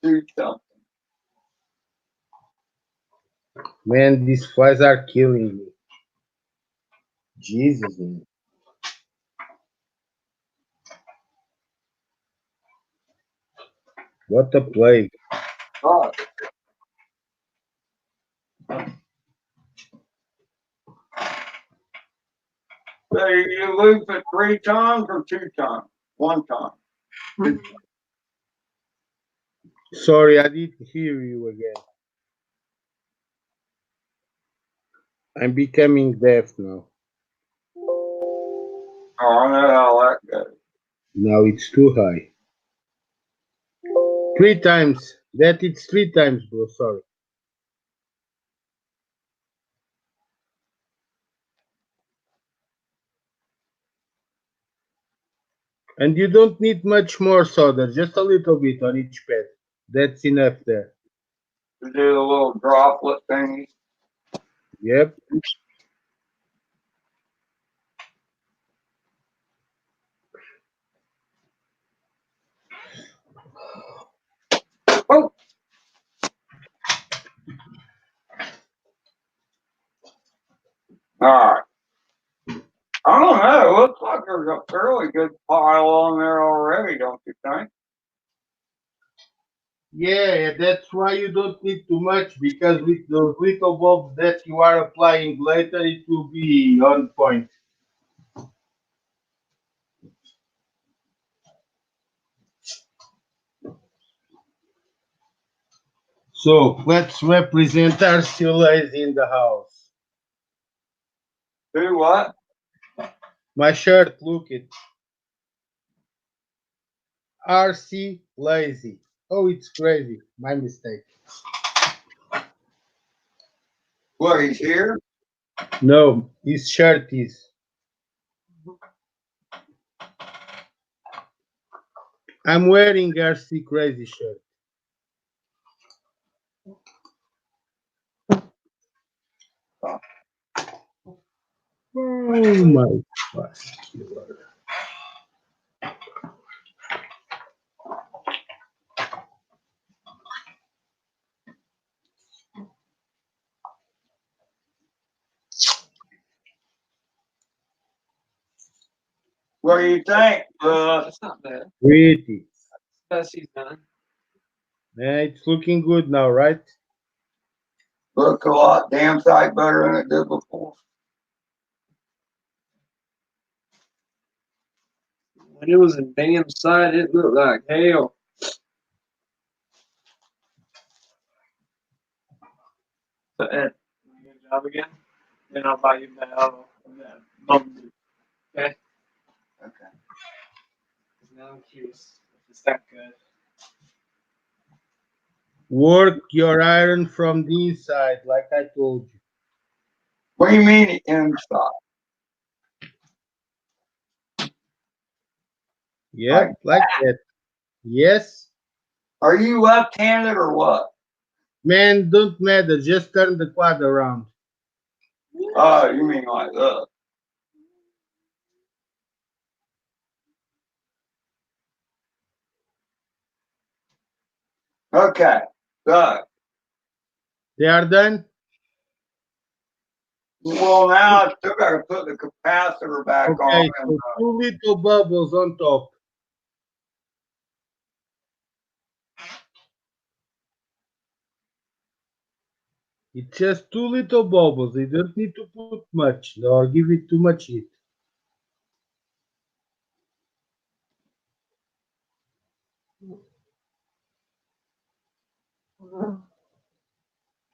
Do something. Man, these flies are killing me. Jesus, man. What a plague. Oh. So you loop it 3 times or 2 times? 1 time. Sorry, I didn't hear you again. I'm becoming deaf now. Oh, I know how that goes. Now it's too high. 3 times. That it's 3 times, bro. Sorry. And you don't need much more solder, just a little bit on each pad. That's enough there. To do the little droplet thingy. Yep. Oh! Alright. I don't know. It looks like there's a fairly good pile on there already, don't you think? Yeah, that's why you don't need too much, because with those little bulbs that you are applying later, it will be on point. So let's represent RC Lazy in the house. Do what? My shirt, look it. RC Lazy. Oh, it's crazy. My mistake. What, he's here? No, his shirt is. I'm wearing RC Crazy shirt. Oh my God. What do you think? That's not bad. Pretty. Best he's done. Yeah, it's looking good now, right? Looks a lot damn sight better than it did before. When it was in Bam's side, it looked like hell. So Ed, good job again. Then I'll buy you a bottle of that Bumblebee. Okay? Okay. Now I'm curious if it's that good. Work your iron from the inside, like I told you. What do you mean inside? Yep, like that. Yes. Are you left-handed or what? Man, don't matter. Just turn the quad around. Oh, you mean like this? Okay. So, They are done? well, now I still got to put the capacitor back on. Okay, And, so 2 little bubbles on top. It's just 2 little bubbles. You don't need to put much or give it too much heat.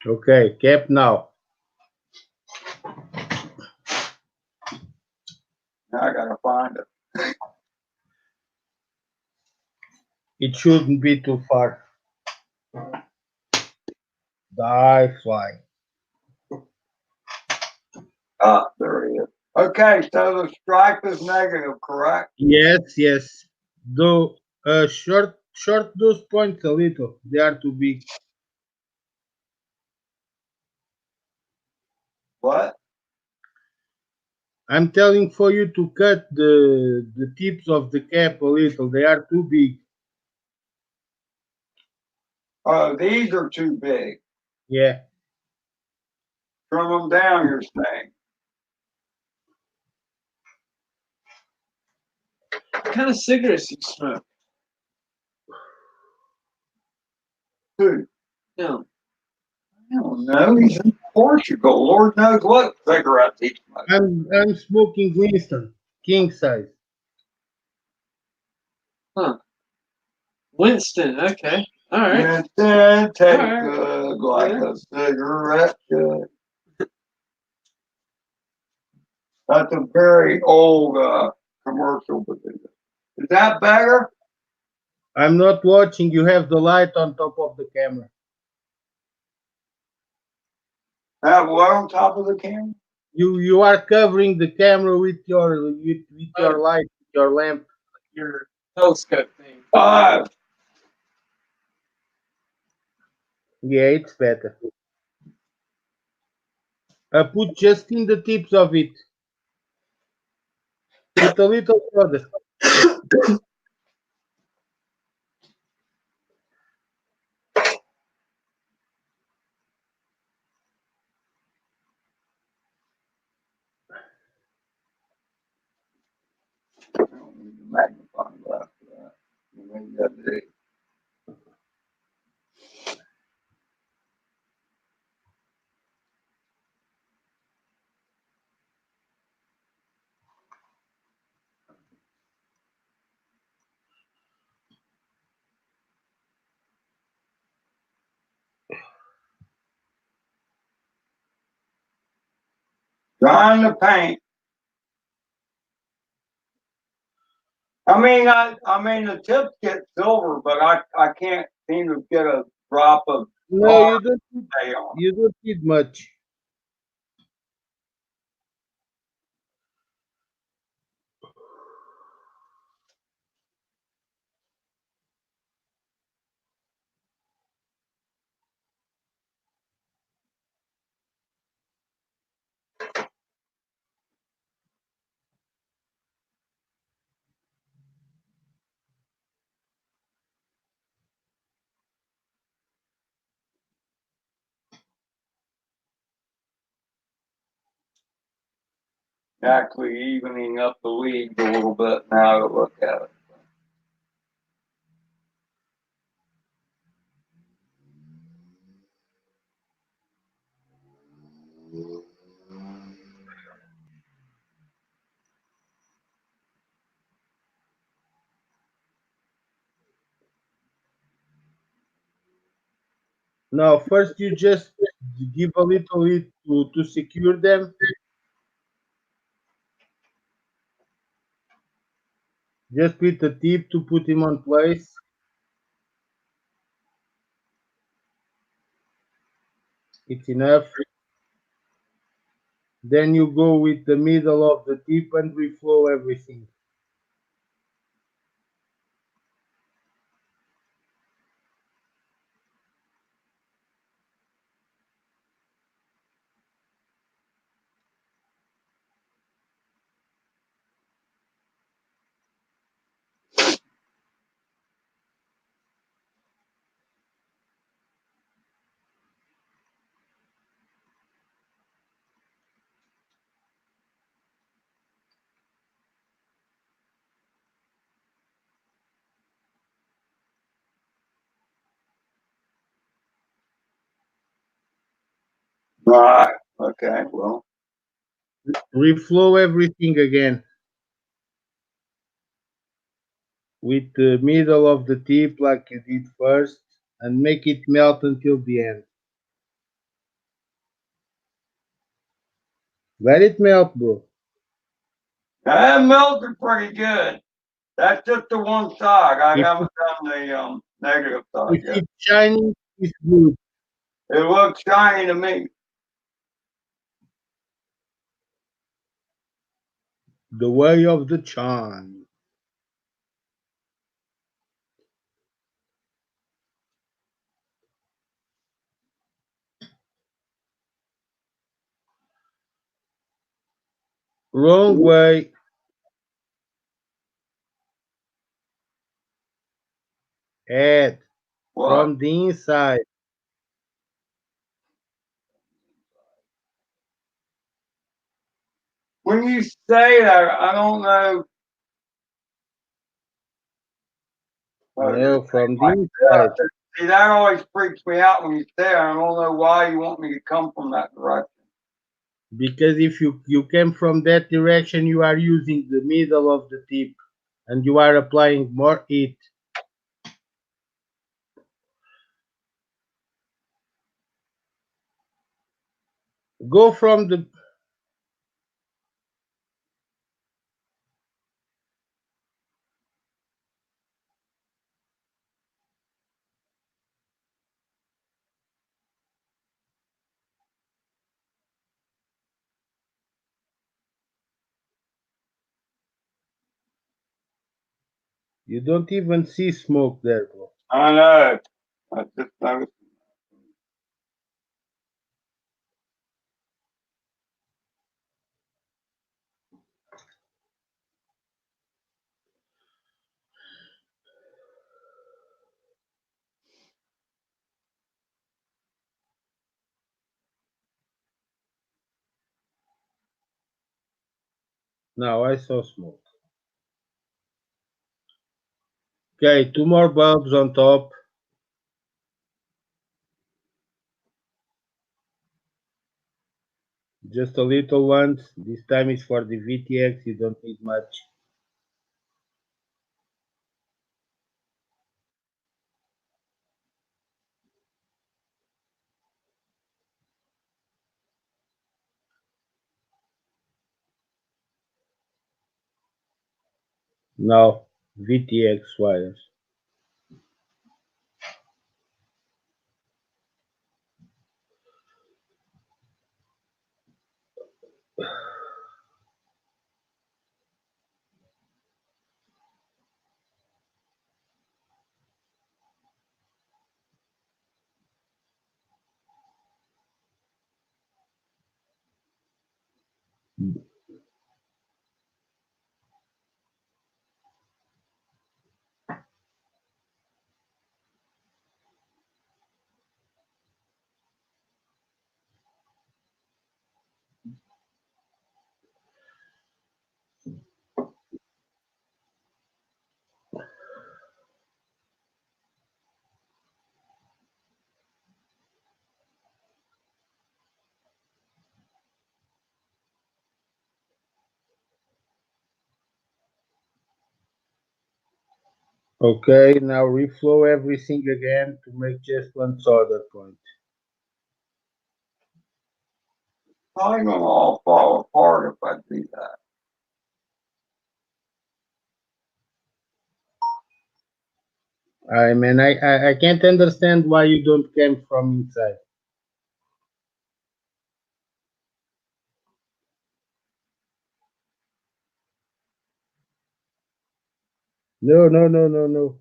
Okay, cap now. now I got to find it. It shouldn't be too far. Die fly. Ah, there it is. Okay, so the stripe is negative, correct? Yes, yes. Though short those points a little. They are too big. What? I'm telling for you to cut the tips of the cap a little. They are too big. Oh, these are too big. Yeah. Trim them down, you're saying. What kind of cigarettes you smoke? Who? No. I don't know. He's in Portugal. Lord knows what cigarettes he smokes. I'm smoking Winston, king size. Huh. Winston, okay. Alright. And then take Alright. good like Yeah. a cigarette should. That's a very old commercial, but is that better? I'm not watching. You have the light on top of the camera. Have what on top of the camera? You are covering the camera with your light, your lamp. Your telescope thing. Yeah, it's better. Put just in the tips of it. Put a little further. I don't need a magnifying glass for that. Maybe that's it. Drying the paint. I mean, the tips get silver, but I can't seem to get a drop of No, tar stay on. you don't need much. Actually evening up the leaves a little bit now to look at it. Now, first you just give a little bit to secure them. Just with the tip to put him on place. It's enough. Then you go with the middle of the tip and reflow everything. Right. Okay. Well, Reflow everything again with the middle of the tip like you did first and make it melt until the end. Let it melt, bro. that melted pretty good. That's just the one side. I If, haven't done the negative side if yet. it's shiny, it's good. It looks shiny to me. The way of the Chan. Wrong way. Add What? from the inside. When you say that, I don't know. No, from the Like, inside. see, that always freaks me out when you say it. I don't know why you want me to come from that direction. Because if you came from that direction, you are using the middle of the tip and you are applying more heat. Go from the You don't even see smoke there, bro. I know. I just noticed. Now I saw smoke. Okay, 2 more bulbs on top. Just a little ones. This time is for the VTX. You don't need much. Now VTX wires. Okay, now reflow everything again to make just one solder point. Probably gonna all fall apart if I do that. I can't understand why you don't come from inside. No.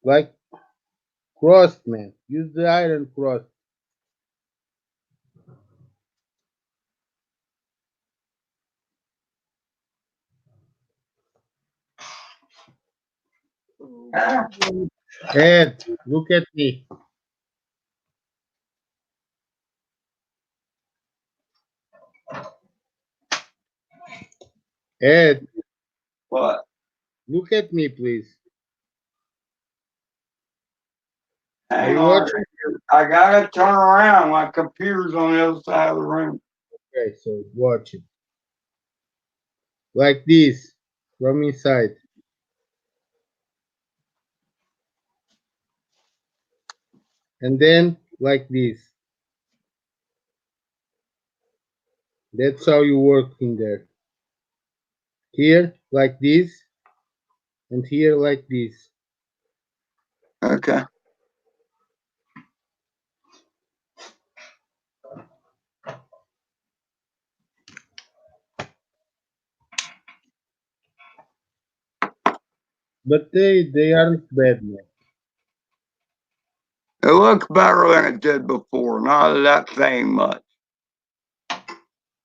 Like crust, man. Use the iron crust. Ah, Ed, look at me. Ed, but look at me, please. Are hang you on. watching? I gotta turn around. My computer's on the other side of the room. Okay, so watch it. Like this, from inside. And then like this. That's how you work in there. Here, like this, and here, like this. Okay. But they aren't bad, man. It looks better than it did before. Not that saying much.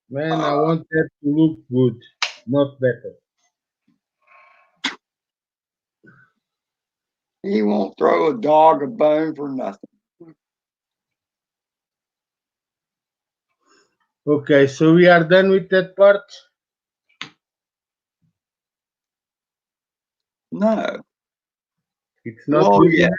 Man, I want that to look good, not better. He won't throw a dog a bone for nothing. Okay, so we are done with that part. No. It's not Well, good yeah. enough.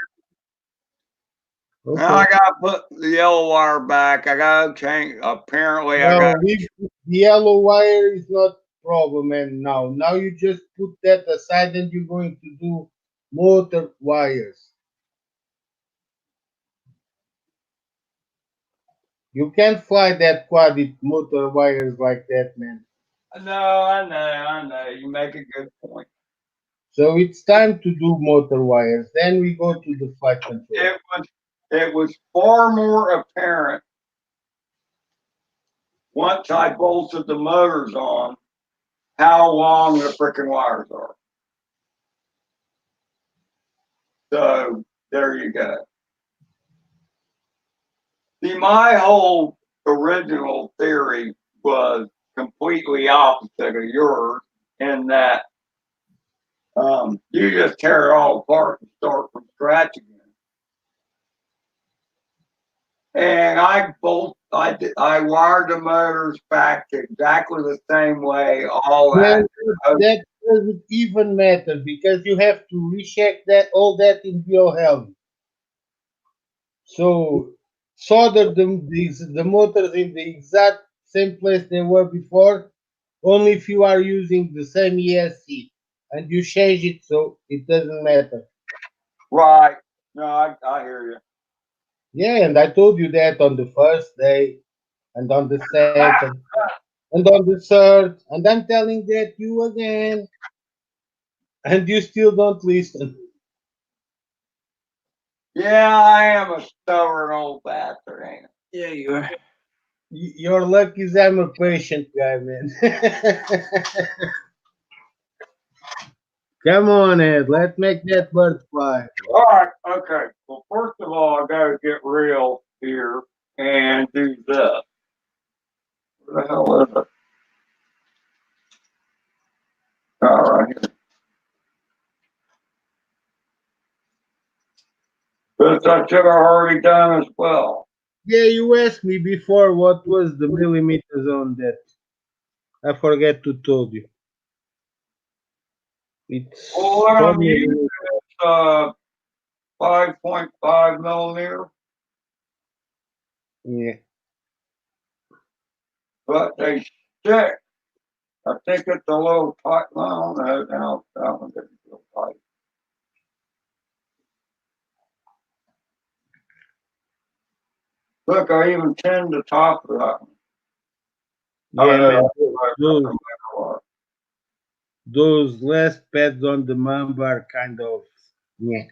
Now I Okay. gotta put the yellow wire back. I gotta change. Apparently, I Now, got. the yellow wire is not problem, and now you just put that aside, and you're going to do motor wires. You can't fly that quad with motor wires like that, man. No, I know. You make a good point. So it's time to do motor wires. Then we go to the flight control. It was far more apparent once I bolted the motors on how long the freaking wires are. So there you go. See, my whole original theory was completely opposite of yours in that you just tear it all apart and start from scratch again. And I wired the motors back exactly the same way, all Well, that. that doesn't even matter because you have to recheck that all that in your helmet. So solder the motors in the exact same place they were before, only if you are using the same ESC and you change it so it doesn't matter. Right. No, I hear you. Yeah, and I told you that on the first day and on the second and on the third, and I'm telling that you again, and you still don't listen. Yeah, I am a stubborn old bastard, ain't I? Yeah, you are. Your luck is I'm a patient guy, man. Come on, Ed, let's make that bird fly. All right, okay. Well, first of all, I got to get real here and do this. What the hell is it? All right. This I should have already done as well. Yeah, you asked me before what was the millimeters on that. I forget to told you. It's Well, what 4 I'm using millimeters. is 5.5 millimeter, Yeah. but they stick. I think it's a little tight. Well, no, no, that one didn't feel tight. Look, I even tinned the top of that one. Yeah, man. Oh, Those, those last pads on the Mamba are kind of, yeah.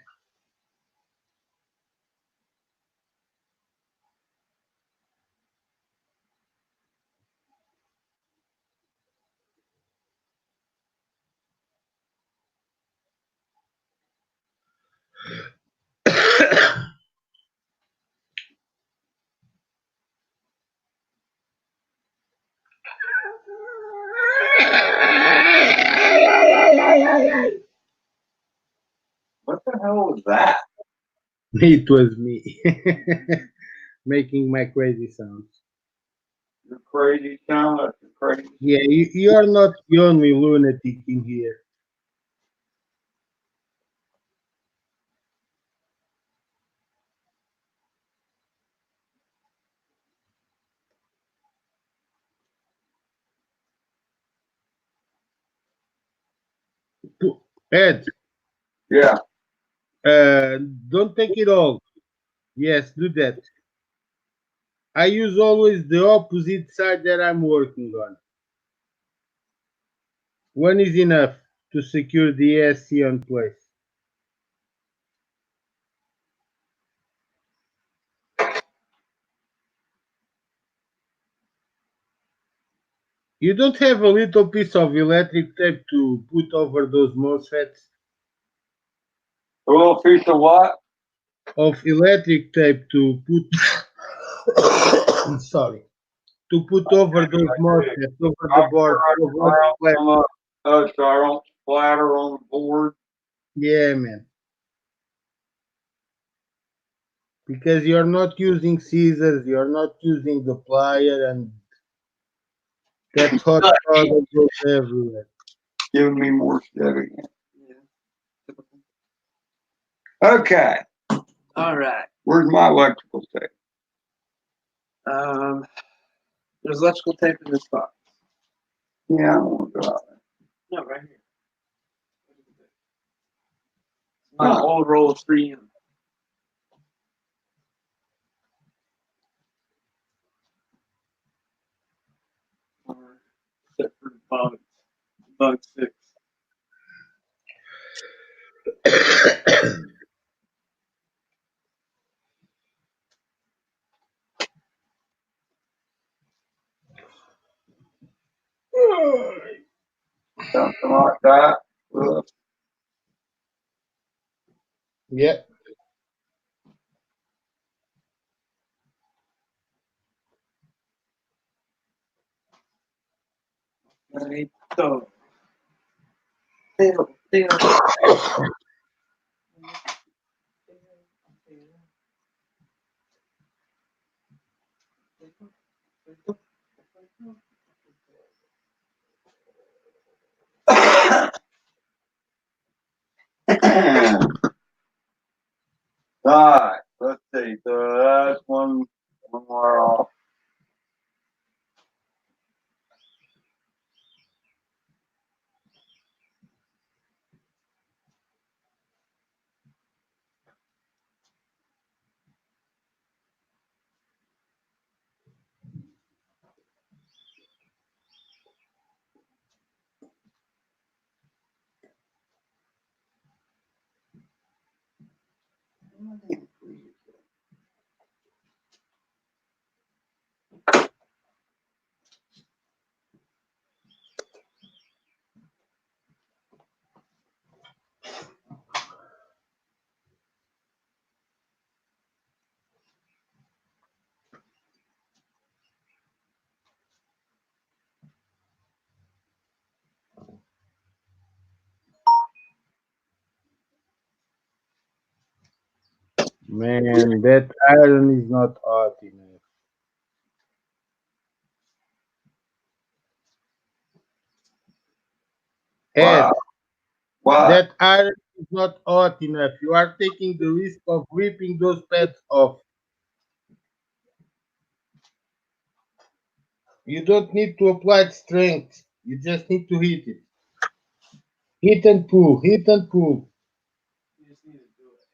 what the hell was that? It was me making my crazy sounds. Your crazy sound? That's your crazy. Yeah, you are not the only lunatic in here. Ed, Yeah. don't take it all. Yes, do that. I use always the opposite side that I'm working on. One is enough to secure the ESC on place. You don't have a little piece of electric tape to put over those MOSFETs? A little piece of what? Of electric tape to put sorry, to put over those MOSFETs, over the board, over the flat. So I don't splatter on the board. Yeah, man. Because you're not using scissors, you're not using the plier, and that hot product goes everywhere. Giving me more shit again. Yeah. Okay. All right. Where's my electrical tape? There's electrical tape in this box. Yeah, I don't want to go out there. No, right here. My old roll of 3M. Except for the bugs. Bug 6. Something like that. Ugh. Yeah. Carito. Teo, Teo. Alright, let's see. So that's one more off. Man, that iron is not hot enough. Ed, Wow. What? that iron is not hot enough. You are taking the risk of ripping those pads off. You don't need to apply strength. You just need to hit it. Hit and pull, hit and pull. You just need to do it.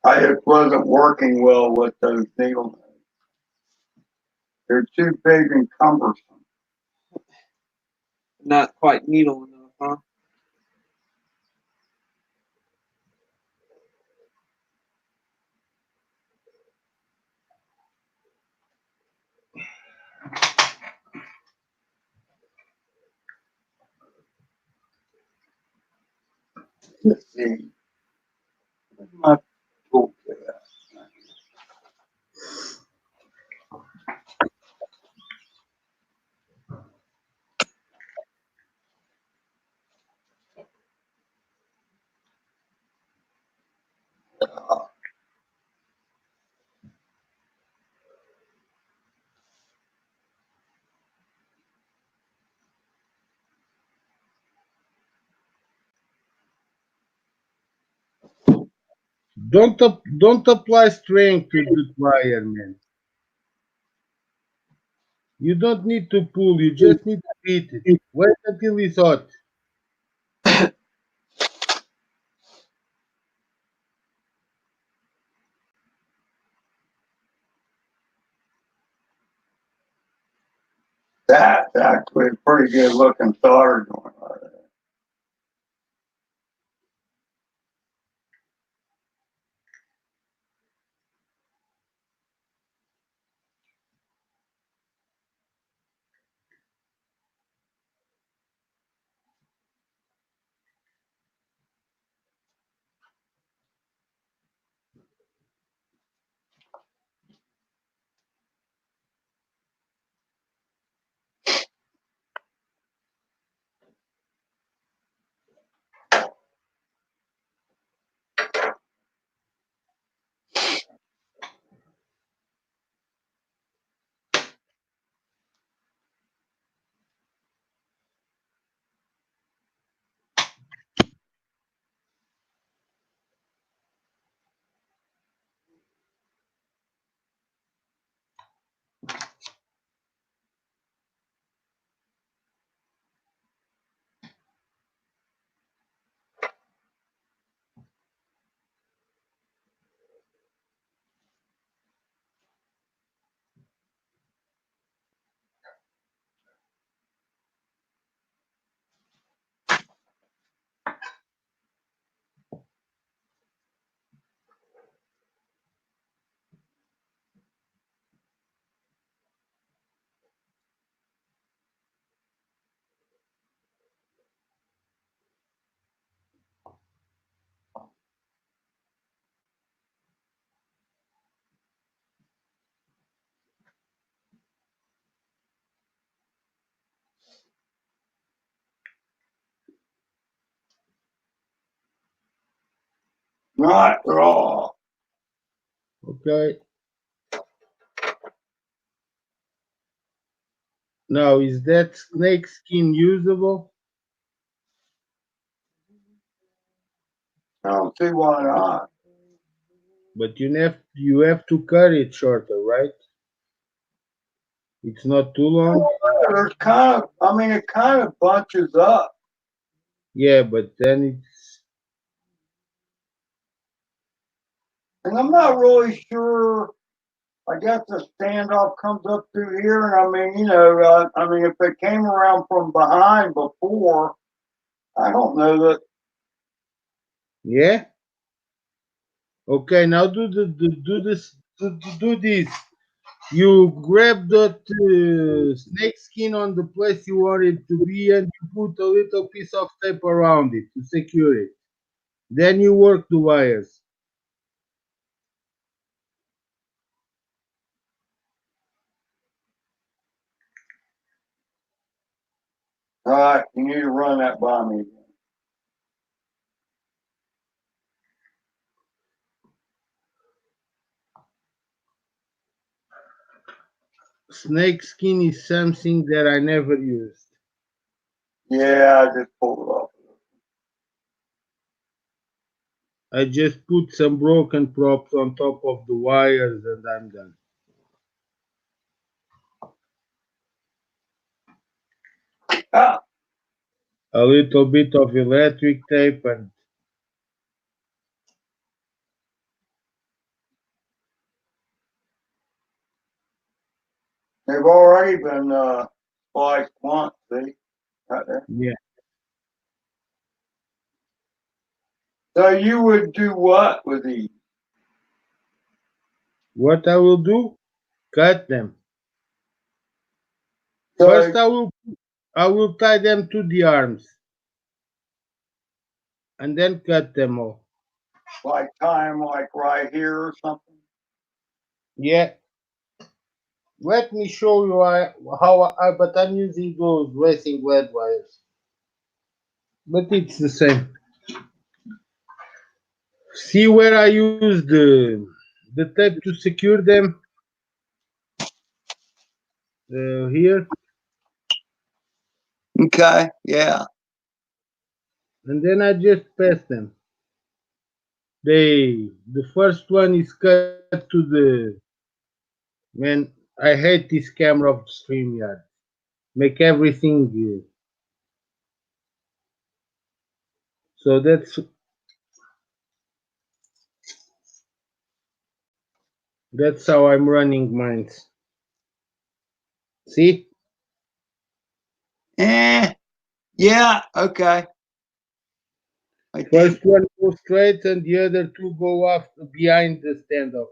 I just wasn't working well with those needles. They're too big and cumbersome. Not quite needle enough, huh? Let's see. Where's my toolkit at? Don't apply strength with the wire, man. You don't need to pull. You just need to hit it. Wait until it's hot. That's actually a pretty good looking solder joint right there. Not at all. Okay. Now, is that snake skin usable? I don't see why not. But you have to cut it shorter, right? It's not too long. There's kind of, I mean, it kind of bunches up. Yeah, but then it's And I'm not really sure. I guess the standoff comes up through here, and I mean, you know, I mean, if it came around from behind before, I don't know that. yeah. Okay, now do this. Do this. You grab that snake skin on the place you want it to be, and you put a little piece of tape around it to secure it. Then you work the wires. All right, you need to run that by me. Snake skin is something that I never used. Yeah, I just pulled it off. I just put some broken props on top of the wires and I'm done. Ah, A little bit of electric tape and they've already been spliced once, see? Right there. yeah. So you would do what with these? What I will do? Cut them. So, First I will tie them to the arms and then cut them off. like time, like right here or something? Yeah. Let me show you but I'm using those racing lead wires. But it's the same. See where I use the tape to secure them? Here. Okay, yeah. And then I just pass them. The first one is cut to the man. I hate this camera of StreamYard. Make everything so that's how I'm running mines. See? Yeah, okay. I think. First one goes straight and the other two go off behind the standoff.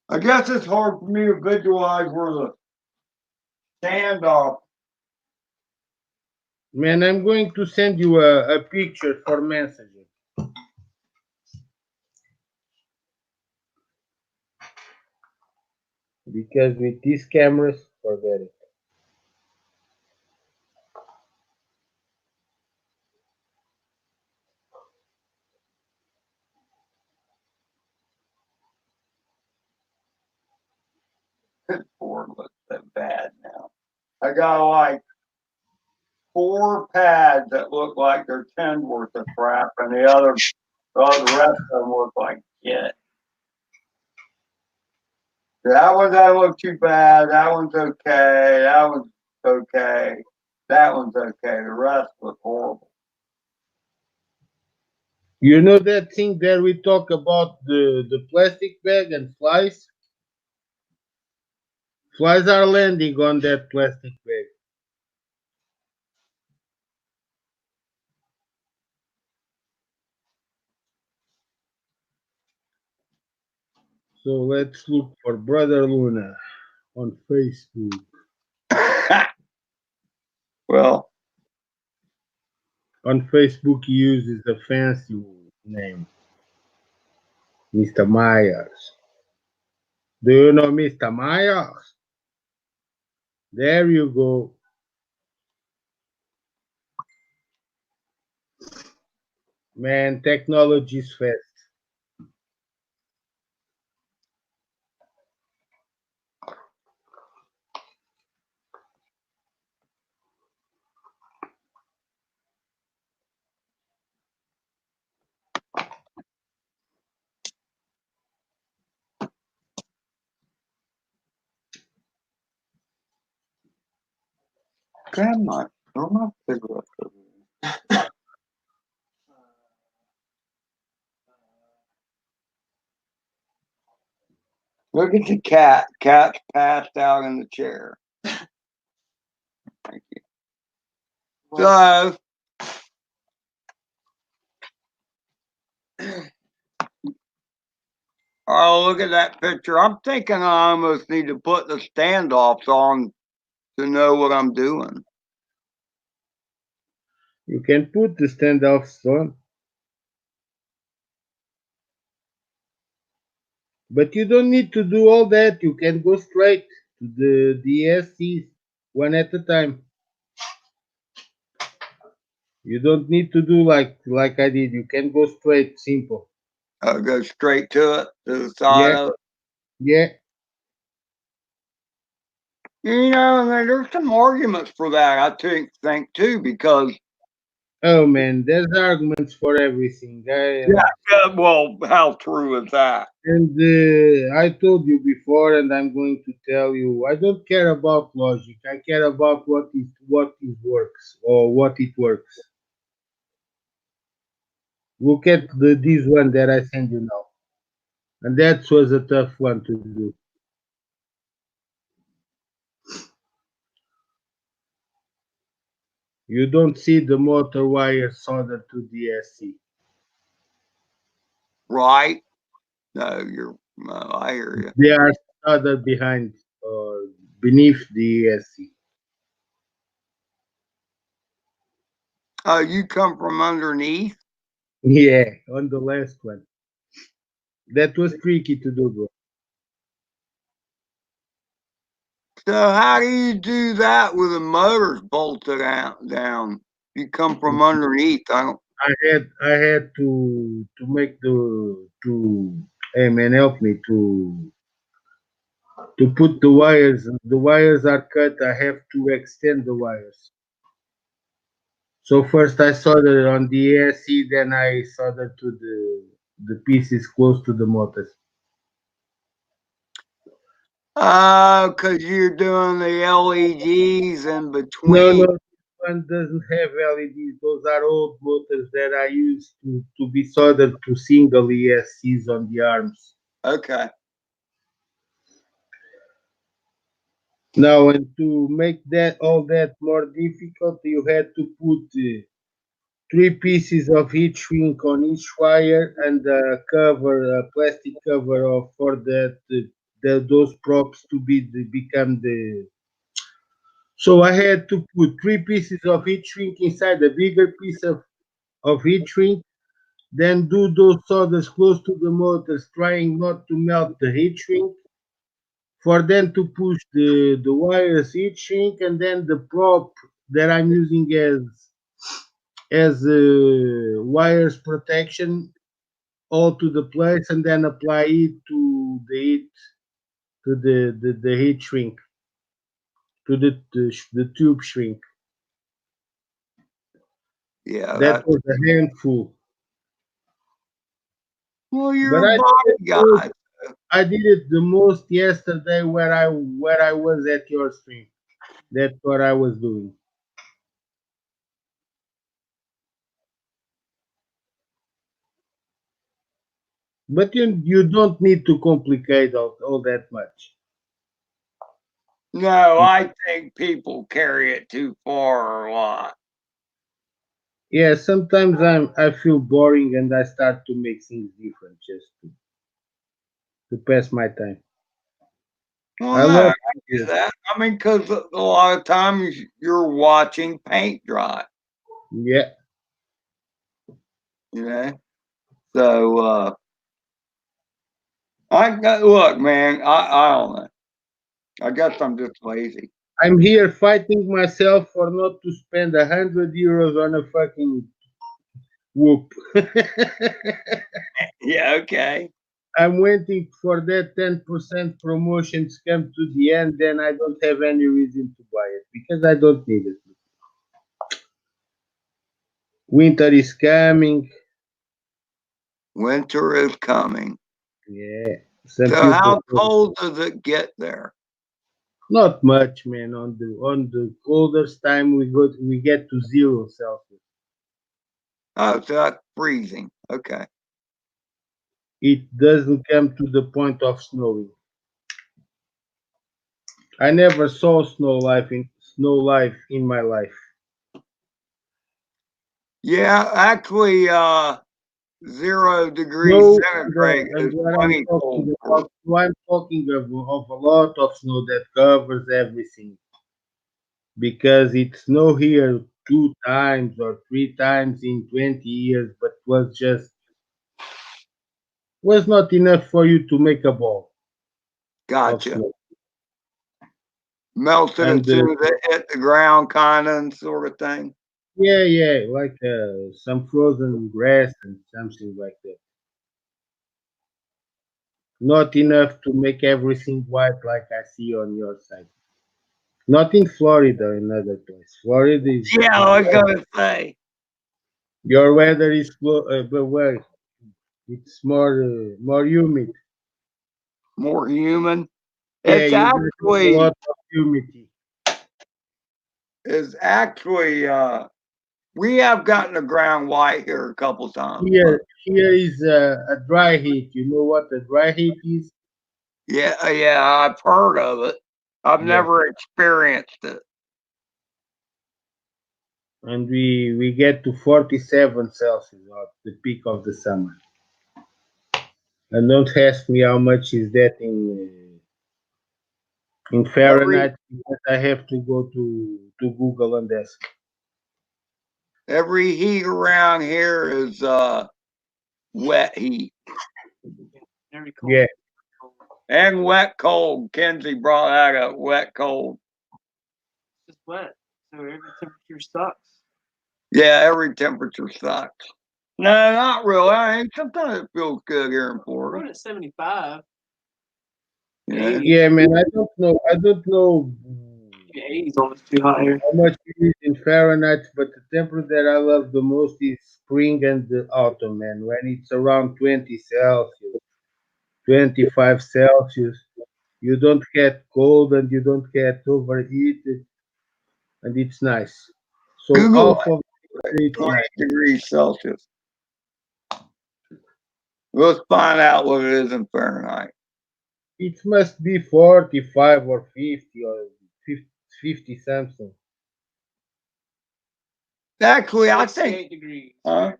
I guess it's hard for me to visualize where the standoff. Man, I'm going to send you a picture for messaging. Because with these cameras, forget it. This board looks so bad now. I got like 4 pads that look like they're 10 worth of crap, and the rest of them look like shit. That one doesn't look too bad. That one's okay. That one's okay. That one's okay. The rest look horrible. You know that thing that we talk about the plastic bag and flies? Flies are landing on that plastic bag. So let's look for Brother Luna on Facebook. Well, On Facebook, he uses a fancy name, Mr. Myers. Do you know Mr. Myers? There you go. Man, technology is fast. Grab my, throw my cigarette over there. Look at the cat. Cat's passed out in the chair. Thank you. So, oh, look at that picture. I'm thinking I almost need to put the standoffs on to know what I'm doing. You can put the standoffs on, but you don't need to do all that. You can go straight to the DSCs one at a time. You don't need to do like I did. You can go straight, simple. I'll go straight to it, to the side Yeah. of it. Yeah. You know, and there's some arguments for that, I think too, because Oh man, there's arguments for everything. well, how true is that? And I told you before, and I'm going to tell you, I don't care about logic. I care about what it works or what it works. Look at this one that I sent you now, and that was a tough one to do. You don't see the motor wire soldered to the SC. Right? No, I hear you. They are soldered behind or beneath the SC. Oh, you come from underneath? Yeah, on the last one. That was tricky to do, bro. So how do you do that with the motors bolted down? You come from underneath. I had to make to hey man, help me to put the wires. The wires are cut. I have to extend the wires. So first I soldered on the AC, then I soldered to the pieces close to the motors. Because you're doing the LEDs in between. No, this one doesn't have LEDs. Those are old motors that I used to be soldered to single ESCs on the arms. Okay. Now, and to make that all that more difficult, you had to put 3 pieces of heat shrink on each wire and a plastic cover for those props to become the. So I had to put 3 pieces of heat shrink inside a bigger piece of heat shrink, then do those solders close to the motors, trying not to melt the heat shrink, for them to push the wires heat shrink, and then the prop that I'm using as wires protection all to the place, and then apply it to the heat shrink, to the tube shrink. Yeah. That was a handful. Well, you're But a body guy. I did it the most yesterday where I was at your stream. That's what I was doing. But you don't need to complicate all that much. No, I think people carry it too far or what. Yeah, sometimes I feel boring and I start to make things different just to pass my time. Well, I no, love I get that. I mean, because a lot of times you're watching paint dry, yeah. you know? So, look, man, I don't know. I guess I'm just lazy. I'm here fighting myself for not to spend €100 on a fucking Whoop. Yeah, okay. I'm waiting for that 10% promotion to come to the end, then I don't have any reason to buy it because I don't need it. Winter is coming. Winter is coming. Yeah. Some So people how cold does it get there? not much, man. On the coldest time we get to 0 Celsius. Oh, so that's freezing. Okay. It doesn't come to the point of snowing. I never saw snow life in my life. Yeah, actually, 0 degrees Snow centigrade and is what I'm plenty cold talking for. about, I'm talking of a lot of snow that covers everything because it snowed here 2 times or 3 times in 20 years, but was not enough for you to make a ball of Gotcha. snow. Melted as And soon as it hit the ground, kind of, and sort of thing. yeah, like some frozen grass and something like that. Not enough to make everything white like I see on your side. Not in Florida, another place. Florida Yeah, I was gonna say your weather is but well, it's more humid. more human. Yeah, It's you get a actually lot of humidity. is actually we have gotten the ground white here a couple times, but Here is a dry heat. You know what a dry heat is? yeah, I've heard of it. I've Yeah, never experienced it. and we get to 47 Celsius at the peak of the summer. And don't ask me how much is that in Every Fahrenheit because I have to go to Google and ask. every heat around here is wet heat Very cold. Yeah, and wet cold. Kenzie brought that up. Wet cold. It's just wet. So every temperature sucks. Yeah, every temperature sucks. No, not really. I mean, sometimes it feels good here in We're Florida. at 75. Yeah. yeah, man. I don't know 80 is almost too hot here. how much it is in Fahrenheit, but the temperature that I love the most is spring and the autumn, man. When it's around 20 Celsius, 25 Celsius, you don't get cold and you don't get overheated, and it's nice. So Google half of it's 20 nice. degrees Celsius. Let's find out what it is in Fahrenheit. It must be 45 or 50 or 50 something. Actually, I 68 think, degrees. huh?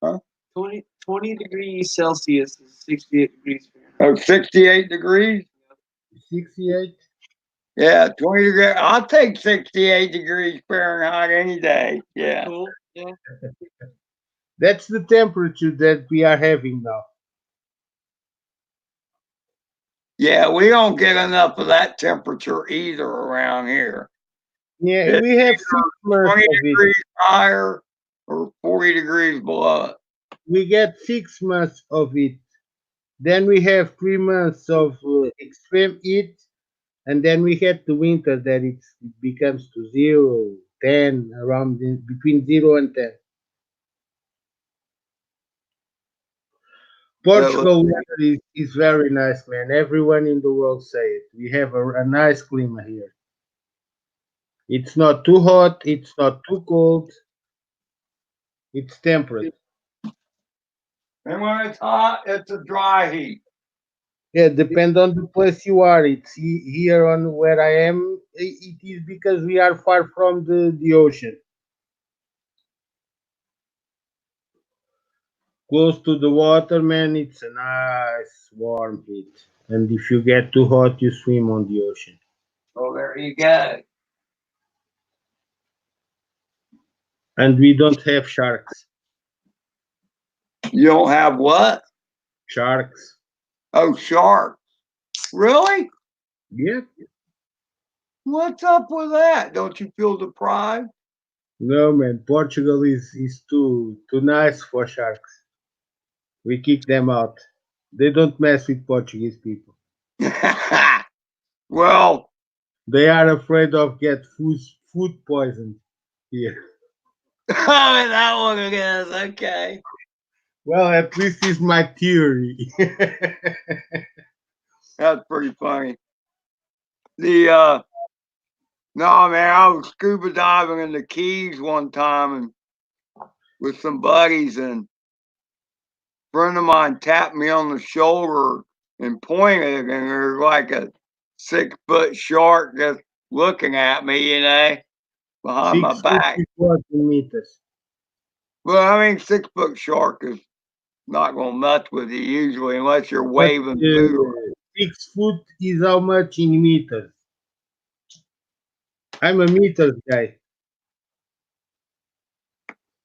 Fahrenheit. Huh? 20 degrees Celsius is 68 degrees Fahrenheit. Oh, 68 degrees? 68? Yeah, 20 degrees. I'll take 68 degrees Fahrenheit any day. Yeah. Cool. Yeah. That's the temperature that we are having now. Yeah, we don't get enough of that temperature either around here. Yeah, It's we have 6 months 20 of it. degrees higher or 40 degrees below it. We get 6 months of it. Then we have 3 months of extreme heat, and then we had the winter that it becomes to 0, 10, between 0 and 10. So, Portugal weather is very nice, man. Everyone in the world say it. We have a nice climate here. It's not too hot, it's not too cold, it's temperate. and when it's hot, it's a dry heat. Yeah, depend on the place you are. It's here on where I am. It is because we are far from the ocean, close to the water, man. It's a nice warm heat. And if you get too hot, you swim on the ocean. So there you go. And we don't have sharks. You don't have what? Sharks. Oh, sharks. Really? Yeah, What's up with that? Don't you feel deprived? No, man. Portugal is too nice for sharks. We kick them out. They don't mess with Portuguese people. Well, They are afraid of get food poisoned here. oh, that one it is. Okay. Well, at least it's my theory. That's pretty funny. The no man, I was scuba diving in the Keys one time and with some buddies, and a friend of mine tapped me on the shoulder and pointed, and there's like a 6 foot shark just looking at me, behind my 6 feet back. is 14 meters. Well, I mean, 6 foot shark is not gonna mess with you usually unless you're But waving food around. 6 foot is how much in meters? I'm a meters guy.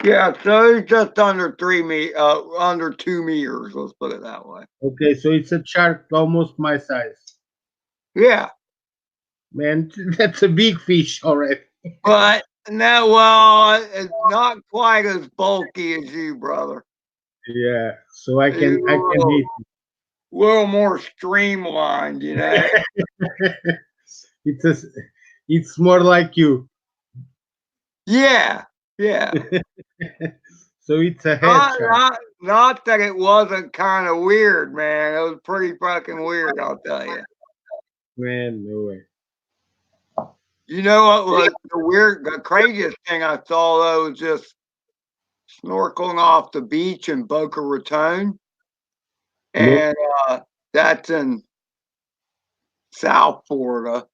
Yeah, so it's just under under 2 meters. Let's put it that way. Okay, so it's a shark almost my size. Yeah, Man, that's a big fish already. but no, well, it's not quite as bulky as you, brother. Yeah, so I It's can a hit little more streamlined, it's a, it's more like you. Yeah, yeah. So it's a head Not, shark. not that it wasn't kind of weird, man. It was pretty fucking weird, I'll tell you. Man, no way. You know what was the craziest thing I saw though was just snorkeling off the beach in Boca Raton, Nope. and that's in South Florida.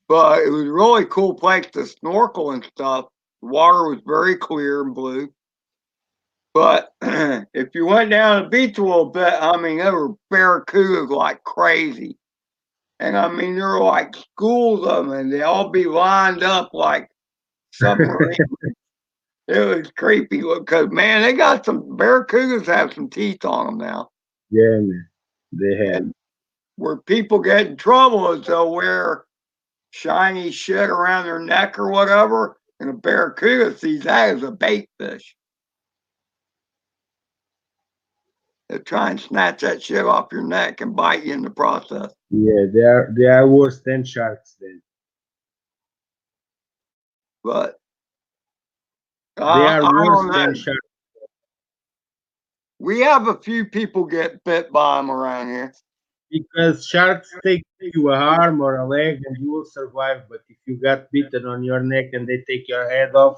But it was a really cool place to snorkel and stuff. The water was very clear and blue. But if you went down the beach a little bit, I mean, there were barracudas like crazy. And I mean, there were like schools of them, and they all be lined up like submarines. It was creepy because, man, they got some barracudas have some teeth on them now. Yeah, man. They have. And where people get in trouble is they'll wear shiny shit around their neck or whatever, and a barracuda sees that as a bait fish. They'll try and snatch that shit off your neck and bite you in the process. Yeah, they are worse than sharks then. But They are I worse don't know. than sharks. We have a few people get bit by them around here. Because sharks take you a arm or a leg and you will survive. But if you got bitten on your neck and they take your head off,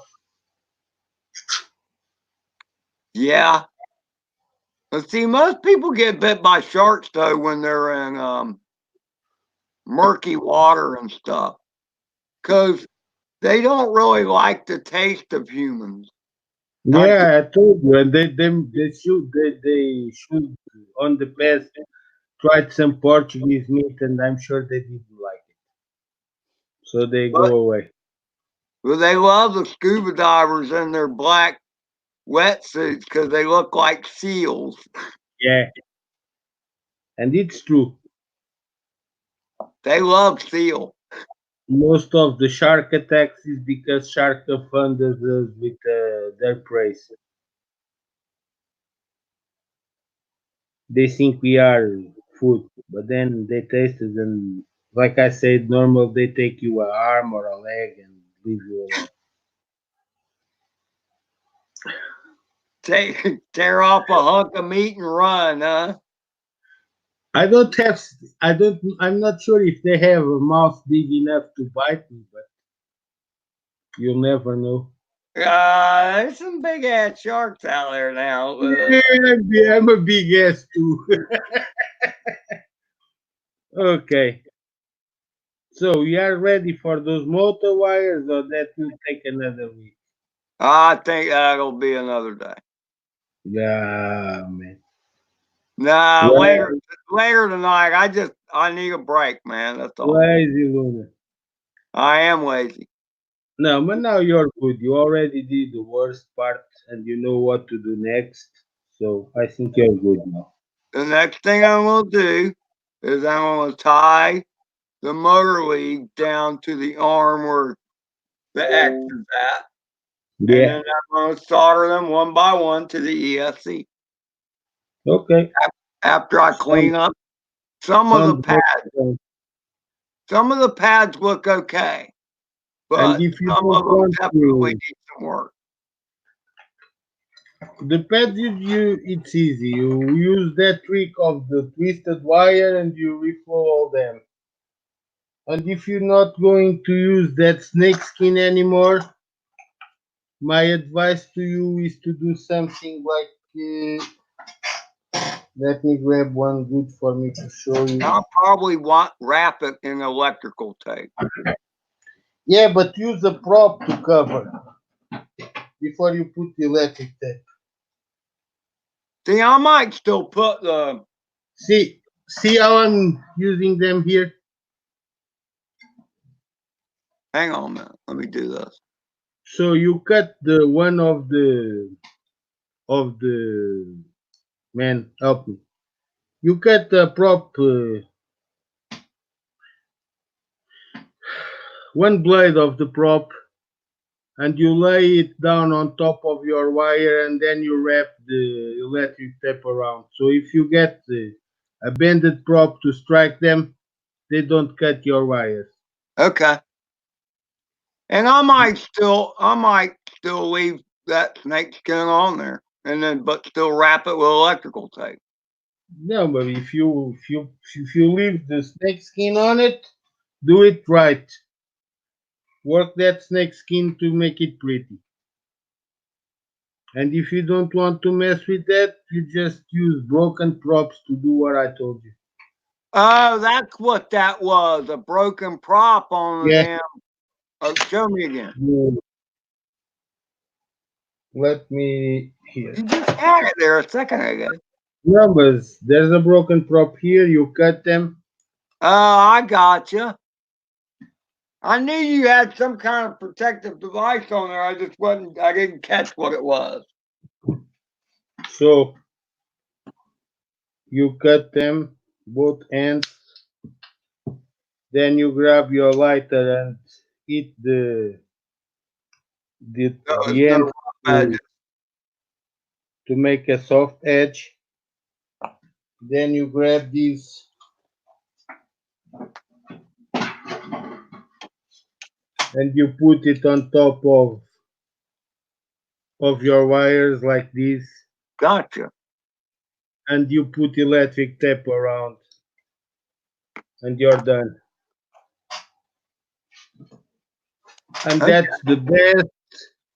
Yeah. But see, most people get bit by sharks though when they're in murky water and stuff, because they don't really like the taste of humans. yeah, I told you, and they should on the past tried some Portuguese meat, and I'm sure they didn't like it, so they But go away. well, they love the scuba divers in their black wetsuits because they look like seals. Yeah, and it's true. They love seal. Most of the shark attacks is because shark offended us with their prey. They think we are food, but then they taste it, and like I said, normal they take you a arm or a leg and leave you alone. Tear off a hunk of meat and run, huh? I don't have, I don't, I'm not sure if they have a mouth big enough to bite me, but you'll never know. There's some big ass sharks out there now. Yeah, I'm a big ass too. Okay, so we are ready for those motor wires, or that will take another week. I think that'll be another day. Yeah, man. Nah, Well, later tonight. I need a break, man. That's all. lazy Luna. I am lazy. No, but now you're good. You already did the worst part, and you know what to do next. So I think you're good now. The next thing I'm gonna do is I'm gonna tie the motor lead down to the arm where the X is at. And Yeah. then I'm going to solder them one by one to the ESC Okay. after I clean up some of the Sounds pads. good. Some of the pads look okay, And but if you some don't of them want definitely to, need some work. the pads it's easy. You use that trick of the twisted wire and you refollow them. And if you're not going to use that snake skin anymore, my advice to you is to do something like, let me grab one good for me to show you. I'll probably wrap it in electrical tape. Yeah, but use a prop to cover before you put the electric tape. See, I might still put the. See how I'm using them here? Hang on a minute. Let me do this. So you cut the one of the man, help me. You cut the prop, one blade of the prop, and you lay it down on top of your wire, and then you wrap the electric tape around. So if you get a bended prop to strike them, they don't cut your wires. Okay. And I might still leave that snake skin on there, and then but still wrap it with electrical tape. No, but if you leave the snake skin on it, do it right. Work that snake skin to make it pretty. And if you don't want to mess with that, you just use broken props to do what I told you. Oh, that's what that was. A broken prop on the Yeah. damn. Oh, show me again. Let me here. You just had it there a second ago. Numbers. There's a broken prop here. You cut them. Oh, I gotcha. I knew you had some kind of protective device on there. I didn't catch what it was. So you cut them both ends. Then you grab your lighter and hit the end to make a soft edge. Then you grab these and you put it on top of your wires like this. Gotcha. And you put electric tape around and you're done. And Okay. that's the best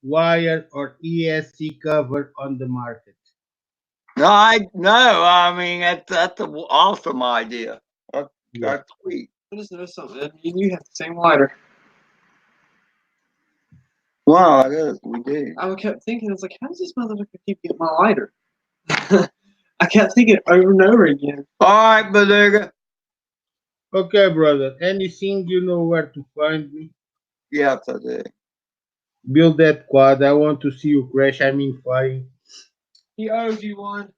wire or ESC cover on the market. No, I mean that's an awesome idea. That's sweet. I just know something. You have the same lighter. Wow, it is. We do. I kept thinking, I was like, how does this motherfucker keep getting my lighter? I kept thinking over and over again. All right, Beluga. Okay, brother. Anything you know where to find me? Yes, I do. Build that quad. I want to see you crash. I mean flying. He owes you one.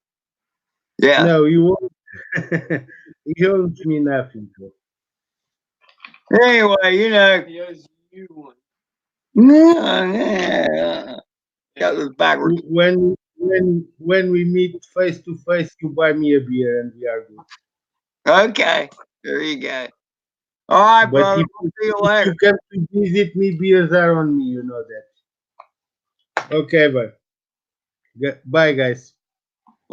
Yeah. No, you won't. He owes me nothing. Bro. Anyway, He owes you one. Got this backwards. When we meet face to face, you buy me a beer and we are good. Okay, there you go. All right, But brother. if, We'll see you if later. you come to visit me, beers are on me. You know that. Okay, bye. Bye, guys.